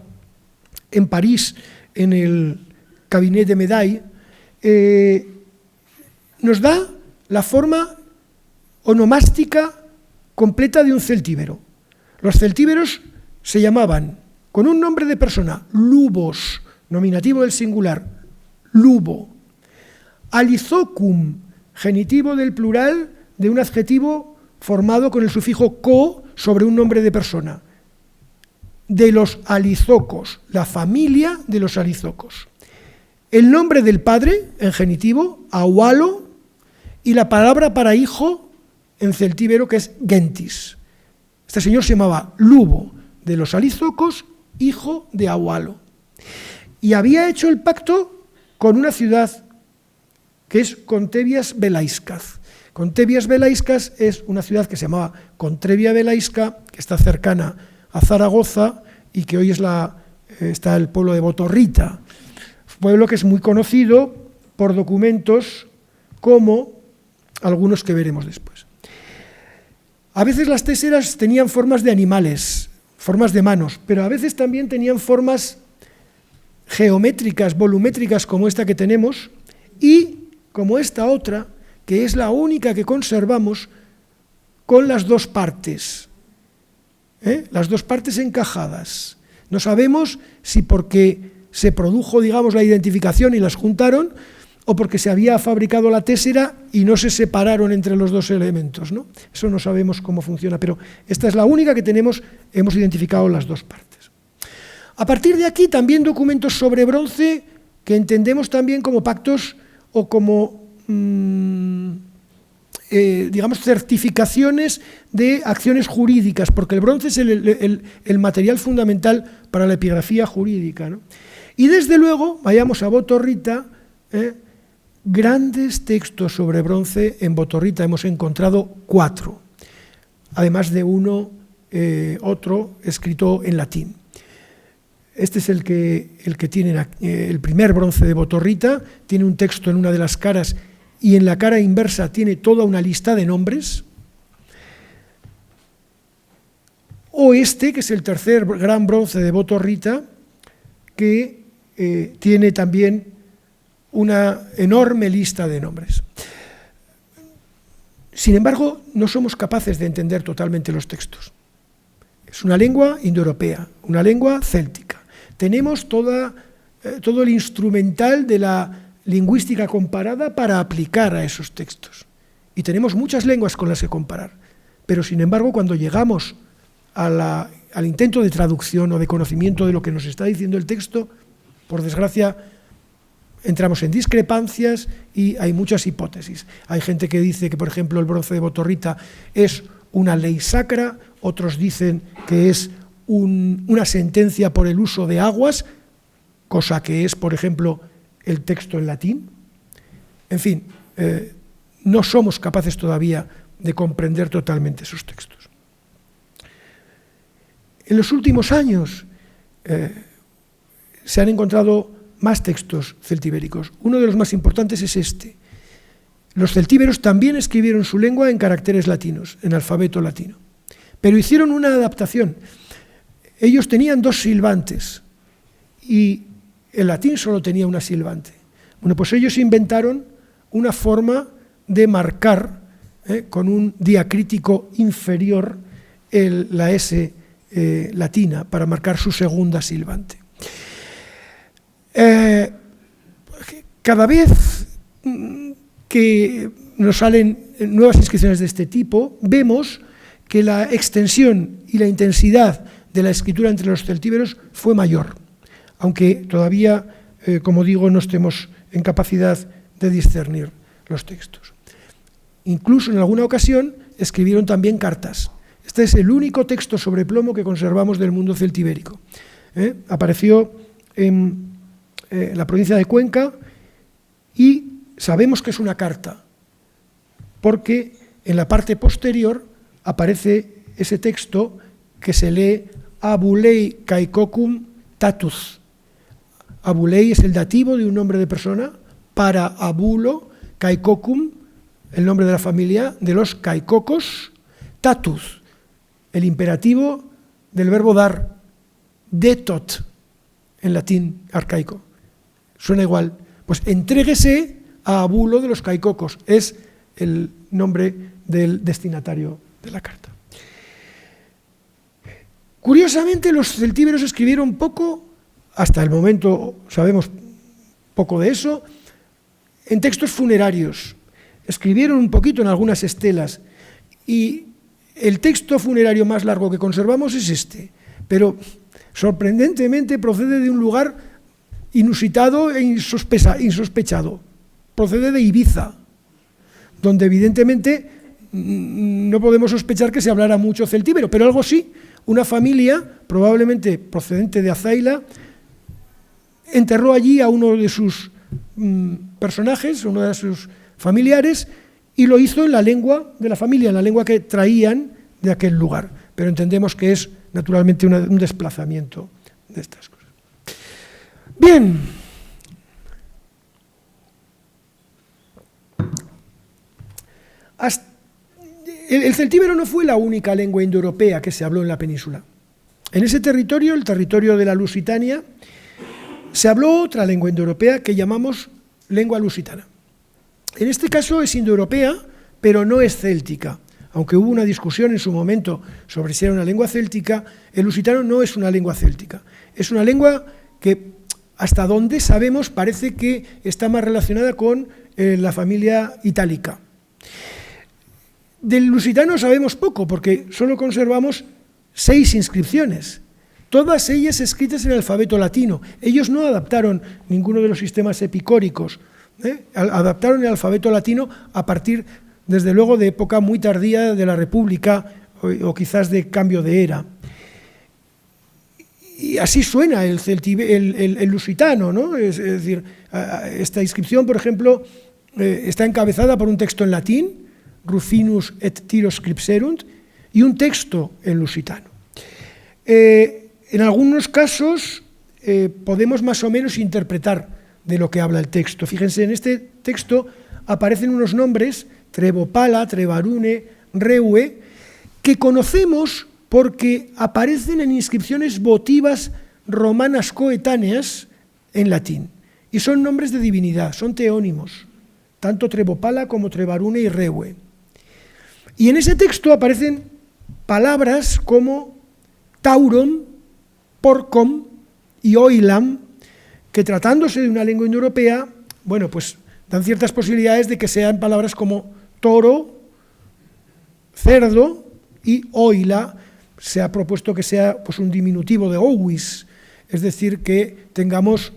[SPEAKER 2] en París en el Cabinet de Médaille nos da la forma onomástica completa de un celtíbero. Los celtíberos se llamaban, con un nombre de persona, lubos, nominativo del singular, lubo. Alizocum, genitivo del plural de un adjetivo formado con el sufijo co sobre un nombre de persona. De los alizocos, la familia de los alizocos. El nombre del padre, en genitivo, aualo, y la palabra para hijo, en celtíbero, que es gentis. Este señor se llamaba Lubo, de los alizocos, hijo de Aualo. Y había hecho el pacto con una ciudad que es Contevias Belaiscaz. Contevias Belaiscaz es una ciudad que se llamaba Contrevia Belaisca, que está cercana a Zaragoza y que hoy está el pueblo de Botorrita, pueblo que es muy conocido por documentos como algunos que veremos después. A veces las téseras tenían formas de animales, formas de manos, pero a veces también tenían formas geométricas, volumétricas, como esta que tenemos, y como esta otra, que es la única que conservamos con las dos partes, las dos partes encajadas. No sabemos si porque se produjo, digamos, la identificación y las juntaron, o porque se había fabricado la tésera y no se separaron entre los dos elementos, ¿no? Eso no sabemos cómo funciona, pero esta es la única que tenemos, hemos identificado las dos partes. A partir de aquí, también documentos sobre bronce que entendemos también como pactos o como, digamos, certificaciones de acciones jurídicas, porque el bronce es el material fundamental para la epigrafía jurídica, ¿no? Y desde luego, vayamos a Botorrita, grandes textos sobre bronce en Botorrita, hemos encontrado 4, además de otro escrito en latín. Este es el que tiene el primer bronce de Botorrita, tiene un texto en una de las caras y en la cara inversa tiene toda una lista de nombres. O que es el tercer gran bronce de Botorrita, que tiene también una enorme lista de nombres. Sin embargo, no somos capaces de entender totalmente los textos. Es una lengua indoeuropea, una lengua céltica. Tenemos todo el instrumental de la lingüística comparada para aplicar a esos textos. Y tenemos muchas lenguas con las que comparar. Pero, sin embargo, cuando llegamos al intento de traducción o de conocimiento de lo que nos está diciendo el texto, por desgracia, entramos en discrepancias y hay muchas hipótesis. Hay gente que dice que, por ejemplo, el bronce de Botorrita es una ley sacra, otros dicen que es una sentencia por el uso de aguas, cosa que es, por ejemplo, el texto en latín. En fin, no somos capaces todavía de comprender totalmente esos textos. En los últimos años se han encontrado más textos celtibéricos. Uno de los más importantes es este. Los celtíberos también escribieron su lengua en caracteres latinos, en alfabeto latino, pero hicieron una adaptación. Ellos tenían 2 silbantes y el latín solo tenía una silbante. Bueno, pues ellos inventaron una forma de marcar con un diacrítico inferior la S latina para marcar su segunda silbante. Cada vez que nos salen nuevas inscripciones de este tipo, vemos que la extensión y la intensidad de la escritura entre los celtíberos fue mayor, aunque todavía, como digo, no estemos en capacidad de discernir los textos. Incluso en alguna ocasión escribieron también cartas. Este es el único texto sobre plomo que conservamos del mundo celtibérico. Apareció en la provincia de Cuenca y sabemos que es una carta, porque en la parte posterior aparece ese texto que se lee Abulei Caicocum Tatus. Abulei es el dativo de un nombre de persona, para Abulo, Caicocum, el nombre de la familia de los caicocos, Tatus, el imperativo del verbo dar, detot, en latín arcaico. Suena igual. Pues entréguese a Abulo de los caicocos, es el nombre del destinatario de la carta. Curiosamente, los celtíberos escribieron poco, hasta el momento sabemos poco de eso, en textos funerarios. Escribieron un poquito en algunas estelas, y el texto funerario más largo que conservamos es este, pero sorprendentemente procede de un lugar inusitado e insospechado. Procede de Ibiza, donde evidentemente no podemos sospechar que se hablara mucho celtíbero, pero algo sí. Una familia, probablemente procedente de Azaila, enterró allí a uno de sus personajes, uno de sus familiares, y lo hizo en la lengua de la familia, en la lengua que traían de aquel lugar. Pero entendemos que es naturalmente un desplazamiento de estas cosas. Bien. El celtíbero no fue la única lengua indoeuropea que se habló en la península. En ese territorio, el territorio de la Lusitania, se habló otra lengua indoeuropea que llamamos lengua lusitana. En este caso es indoeuropea, pero no es céltica. Aunque hubo una discusión en su momento sobre si era una lengua céltica, el lusitano no es una lengua céltica. Es una lengua que, hasta donde sabemos, parece que está más relacionada con la familia itálica. Del lusitano sabemos poco, porque solo conservamos 6 inscripciones, todas ellas escritas en el alfabeto latino. Ellos no adaptaron ninguno de los sistemas epicóricos, adaptaron el alfabeto latino a partir, desde luego, de época muy tardía de la República o quizás de cambio de era. Y así suena el lusitano, ¿no? Es decir, esta inscripción, por ejemplo, está encabezada por un texto en latín, Rufinus et Tyro scripserunt, y un texto en lusitano. En algunos casos podemos más o menos interpretar de lo que habla el texto. Fíjense, en este texto aparecen unos nombres, Trebopala, Trebarune, Reue, que conocemos porque aparecen en inscripciones votivas romanas coetáneas en latín. Y son nombres de divinidad, son teónimos, tanto Trebopala como Trebarune y Reue. Y en ese texto aparecen palabras como Tauron, Porcom y Oilam, que tratándose de una lengua indoeuropea, bueno, pues dan ciertas posibilidades de que sean palabras como toro, cerdo, y oila se ha propuesto que sea pues un diminutivo de ovis, es decir, que tengamos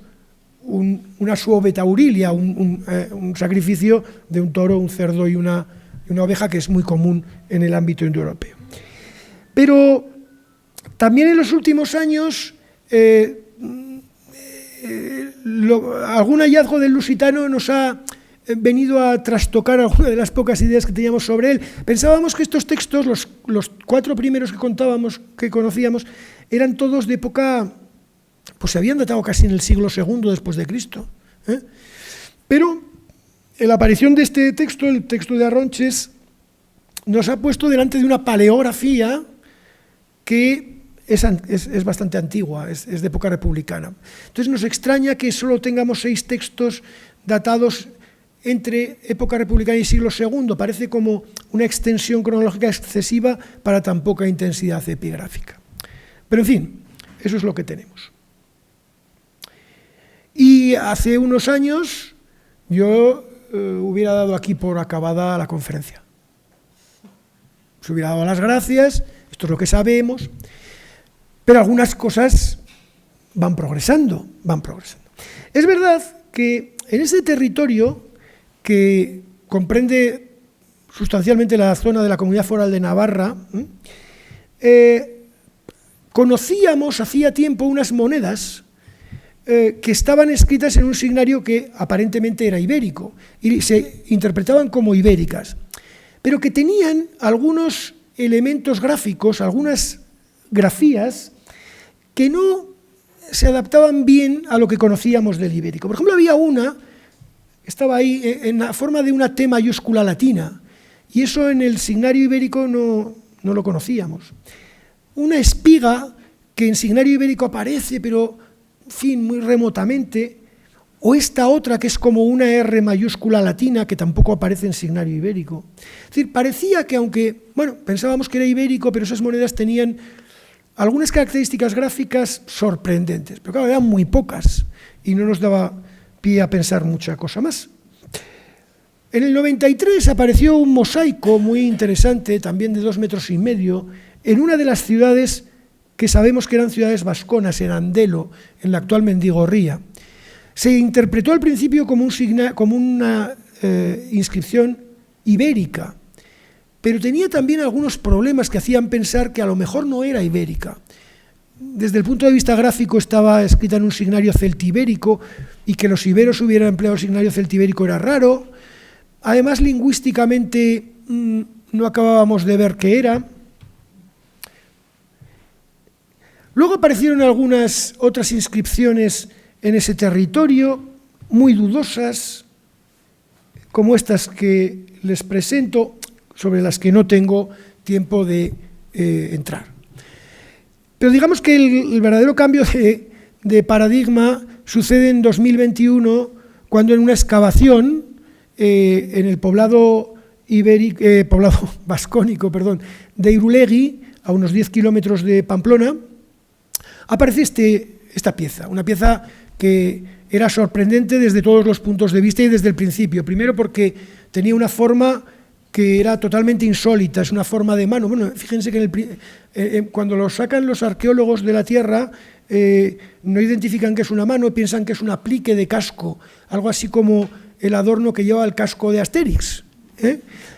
[SPEAKER 2] una suovetaurilia, un sacrificio de un toro, un cerdo y una oveja, que es muy común en el ámbito indoeuropeo. Pero también en los últimos años algún hallazgo del lusitano nos ha venido a trastocar alguna de las pocas ideas que teníamos sobre él. Pensábamos que estos textos, los 4 primeros que conocíamos, eran todos de época, pues se habían datado casi en el siglo II después de Cristo. Pero la aparición de este texto, el texto de Arronches, nos ha puesto delante de una paleografía que es bastante antigua, es de época republicana. Entonces nos extraña que solo tengamos 6 textos datados entre época republicana y siglo II. Parece como una extensión cronológica excesiva para tan poca intensidad epigráfica. Pero en fin, eso es lo que tenemos. Y hace unos años yo hubiera dado aquí por acabada la conferencia. Se hubiera dado las gracias, esto es lo que sabemos, pero algunas cosas van progresando. Es verdad que en ese territorio que comprende sustancialmente la zona de la Comunidad Foral de Navarra, conocíamos hacía tiempo unas monedas que estaban escritas en un signario que aparentemente era ibérico y se interpretaban como ibéricas, pero que tenían algunos elementos gráficos, algunas grafías que no se adaptaban bien a lo que conocíamos del ibérico. Por ejemplo, había una, estaba ahí en la forma de una T mayúscula latina, y eso en el signario ibérico no lo conocíamos. Una espiga que en signario ibérico aparece, pero, en fin, muy remotamente, o esta otra que es como una R mayúscula latina que tampoco aparece en signario ibérico. Es decir, parecía que aunque, bueno, pensábamos que era ibérico, pero esas monedas tenían algunas características gráficas sorprendentes, pero claro, eran muy pocas y no nos daba pie a pensar mucha cosa más. En el 93 apareció un mosaico muy interesante, también de 2,5 metros, en una de las ciudades que sabemos que eran ciudades vasconas, en Andelo, en la actual Mendigorría. Se interpretó al principio como una inscripción ibérica, pero tenía también algunos problemas que hacían pensar que a lo mejor no era ibérica. Desde el punto de vista gráfico estaba escrita en un signario celtibérico y que los iberos hubieran empleado el signario celtibérico era raro. Además, lingüísticamente no acabábamos de ver qué era. Luego aparecieron algunas otras inscripciones en ese territorio, muy dudosas, como estas que les presento, sobre las que no tengo tiempo de entrar. Pero digamos que el verdadero cambio de paradigma sucede en 2021, cuando en una excavación en el poblado vascónico, de Irulegui, a unos 10 kilómetros de Pamplona, aparece esta pieza, una pieza que era sorprendente desde todos los puntos de vista y desde el principio. Primero porque tenía una forma que era totalmente insólita, es una forma de mano. Bueno, fíjense que cuando lo sacan los arqueólogos de la tierra, no identifican que es una mano, piensan que es un aplique de casco, algo así como el adorno que lleva el casco de Astérix,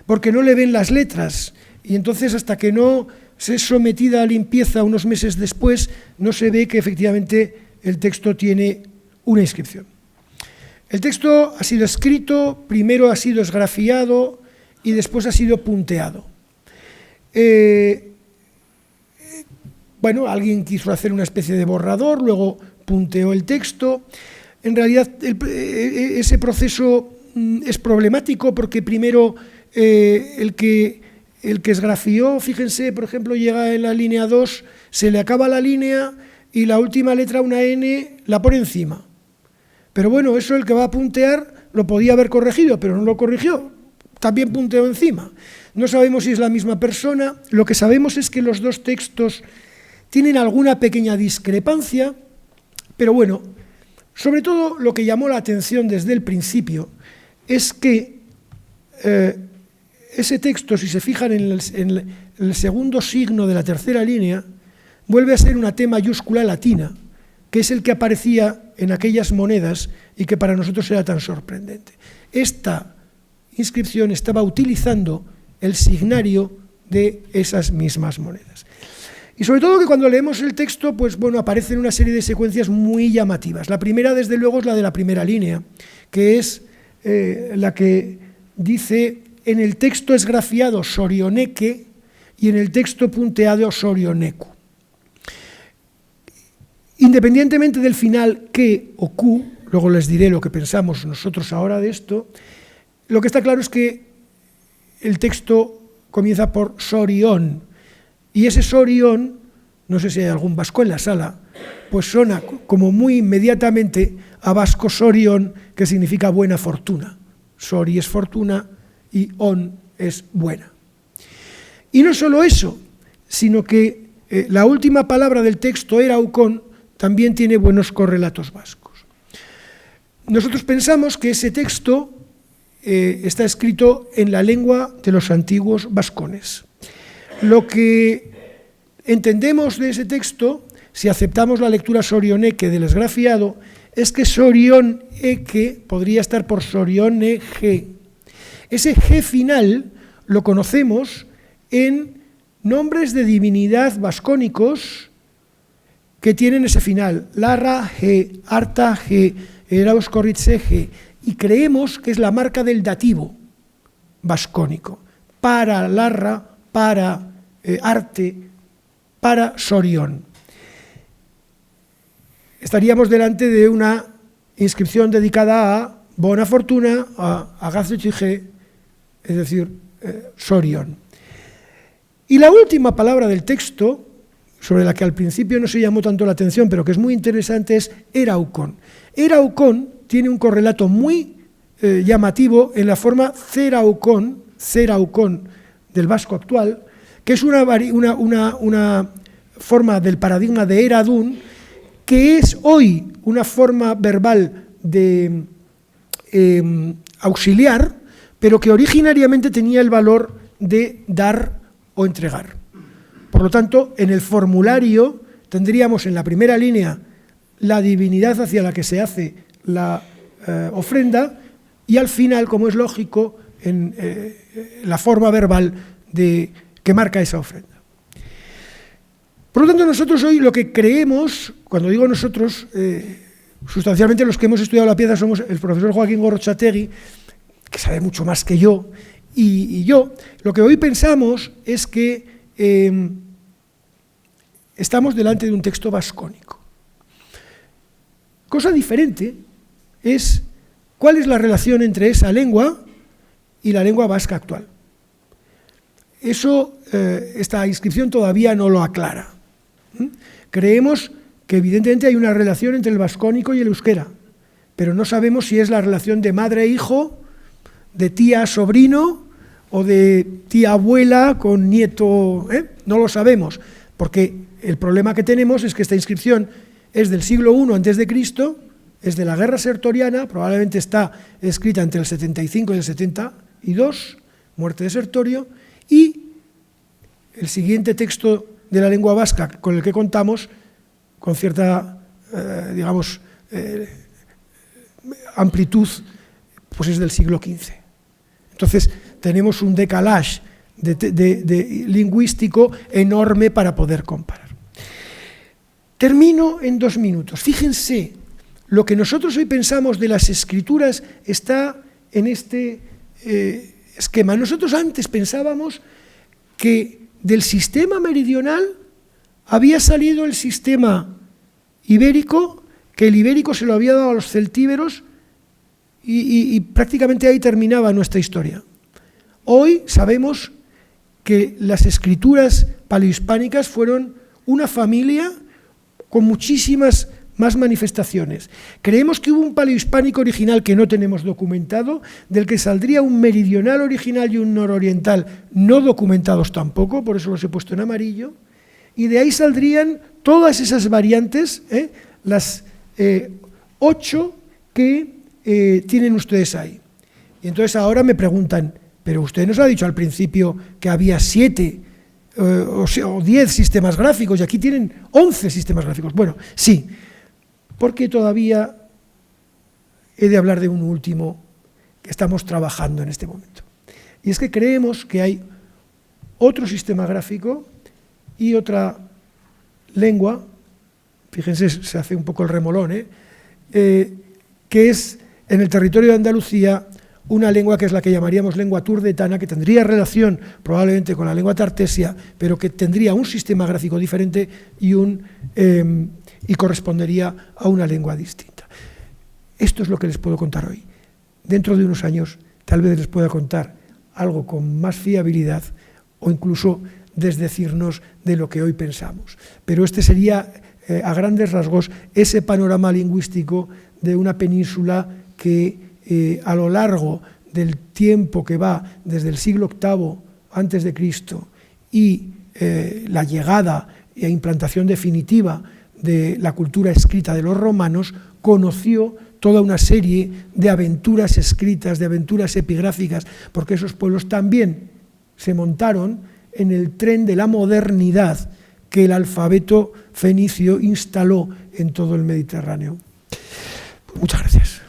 [SPEAKER 2] porque no le ven las letras, y entonces hasta que no se es sometida a limpieza unos meses después, no se ve que efectivamente el texto tiene una inscripción. El texto ha sido escrito, primero ha sido esgrafiado y después ha sido punteado. Bueno, alguien quiso hacer una especie de borrador, luego punteó el texto. En realidad ese proceso es problemático porque primero el que esgrafió, fíjense, por ejemplo, llega en la línea 2, se le acaba la línea y la última letra, una N, la pone encima. Pero bueno, eso el que va a puntear lo podía haber corregido, pero no lo corrigió, también punteó encima. No sabemos si es la misma persona, lo que sabemos es que los dos textos tienen alguna pequeña discrepancia, pero bueno, sobre todo lo que llamó la atención desde el principio es que ese texto, si se fijan en el segundo signo de la tercera línea, vuelve a ser una T mayúscula latina, que es el que aparecía en aquellas monedas y que para nosotros era tan sorprendente. Esta inscripción estaba utilizando el signario de esas mismas monedas. Y sobre todo que cuando leemos el texto, pues bueno, aparecen una serie de secuencias muy llamativas. La primera, desde luego, es la de la primera línea, que es la que dice: en el texto esgrafiado Sorioneque y en el texto punteado Sorionecu. Independientemente del final que o Q, luego les diré lo que pensamos nosotros ahora de esto, lo que está claro es que el texto comienza por Sorión, y ese Sorión, no sé si hay algún vasco en la sala, pues suena como muy inmediatamente a vasco Sorión, que significa buena fortuna. Sori es fortuna y on es buena. Y no solo eso, sino que la última palabra del texto, eraukon, también tiene buenos correlatos vascos. nosotros pensamos que ese texto está escrito en la lengua de los antiguos vascones. Lo que entendemos de ese texto, si aceptamos la lectura sorioneque del esgrafiado, es que sorioneque podría estar por sorionege. Ese G final lo conocemos en nombres de divinidad vascónicos que tienen ese final, Larra G, Arta G, Erauskorritze G, y creemos que es la marca del dativo vascónico, para Larra, para Arte, para Sorión. Estaríamos delante de una inscripción dedicada a Bona Fortuna, a Gaztechiche, es decir, Sorión. Y la última palabra del texto, sobre la que al principio no se llamó tanto la atención, pero que es muy interesante, es Eraukon. Eraukon tiene un correlato muy llamativo en la forma Ceraukon del vasco actual, que es una forma del paradigma de Eradun, que es hoy una forma verbal de auxiliar, pero que originariamente tenía el valor de dar o entregar. Por lo tanto, en el formulario tendríamos en la primera línea la divinidad hacia la que se hace la ofrenda y al final, como es lógico, en la forma verbal que marca esa ofrenda. Por lo tanto, nosotros hoy lo que creemos, cuando digo nosotros, sustancialmente los que hemos estudiado la piedra somos el profesor Joaquín Gorrotxategi, que sabe mucho más que yo, y yo, lo que hoy pensamos es que estamos delante de un texto vascónico. Cosa diferente es cuál es la relación entre esa lengua y la lengua vasca actual. Eso, esta inscripción todavía no lo aclara. Creemos que evidentemente hay una relación entre el vascónico y el euskera, pero no sabemos si es la relación de madre e hijo, de tía a sobrino o de tía abuela con nieto, no lo sabemos, porque el problema que tenemos es que esta inscripción es del siglo I a.C., es de la guerra sertoriana, probablemente está escrita entre el 75 y el 72, muerte de Sertorio, y el siguiente texto de la lengua vasca con el que contamos, con cierta, amplitud, pues es del siglo XV. Entonces, tenemos un decalage lingüístico enorme para poder comparar. Termino en 2 minutos. Fíjense, lo que nosotros hoy pensamos de las escrituras está en este esquema. Nosotros antes pensábamos que del sistema meridional había salido el sistema ibérico, que el ibérico se lo había dado a los celtíberos y prácticamente ahí terminaba nuestra historia. Hoy sabemos que las escrituras paleohispánicas fueron una familia con muchísimas más manifestaciones. Creemos que hubo un paleohispánico original que no tenemos documentado, del que saldría un meridional original y un nororiental no documentados tampoco, por eso los he puesto en amarillo, y de ahí saldrían todas esas variantes, las 8 que tienen ustedes ahí. Y entonces ahora me preguntan, pero usted nos ha dicho al principio que había 7 o 10 sistemas gráficos y aquí tienen 11 sistemas gráficos. Bueno, sí, porque todavía he de hablar de un último que estamos trabajando en este momento. Y es que creemos que hay otro sistema gráfico y otra lengua, fíjense, se hace un poco el remolón, que es en el territorio de Andalucía una lengua que es la que llamaríamos lengua turdetana, que tendría relación probablemente con la lengua tartesia, pero que tendría un sistema gráfico diferente y correspondería a una lengua distinta. Esto es lo que les puedo contar hoy. Dentro de unos años tal vez les pueda contar algo con más fiabilidad o incluso desdecirnos de lo que hoy pensamos. Pero este sería, a grandes rasgos, ese panorama lingüístico de una península que a lo largo del tiempo que va desde el siglo VIII antes de Cristo y la llegada e implantación definitiva de la cultura escrita de los romanos, conoció toda una serie de aventuras escritas, de aventuras epigráficas, porque esos pueblos también se montaron en el tren de la modernidad que el alfabeto fenicio instaló en todo el Mediterráneo. Muchas gracias.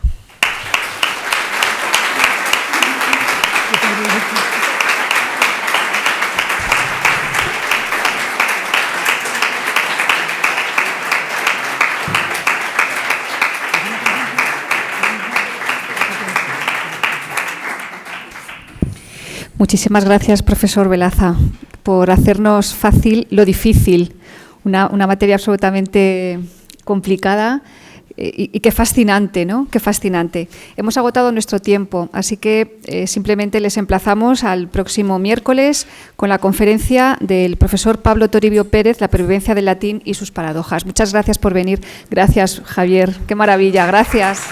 [SPEAKER 1] Muchísimas gracias, profesor Velaza, por hacernos fácil lo difícil, una materia absolutamente complicada y qué fascinante, ¿no? Qué fascinante. Hemos agotado nuestro tiempo, así que simplemente les emplazamos al próximo miércoles con la conferencia del profesor Pablo Toribio Pérez, La pervivencia del latín y sus paradojas. Muchas gracias por venir. Gracias, Javier. Qué maravilla. Gracias.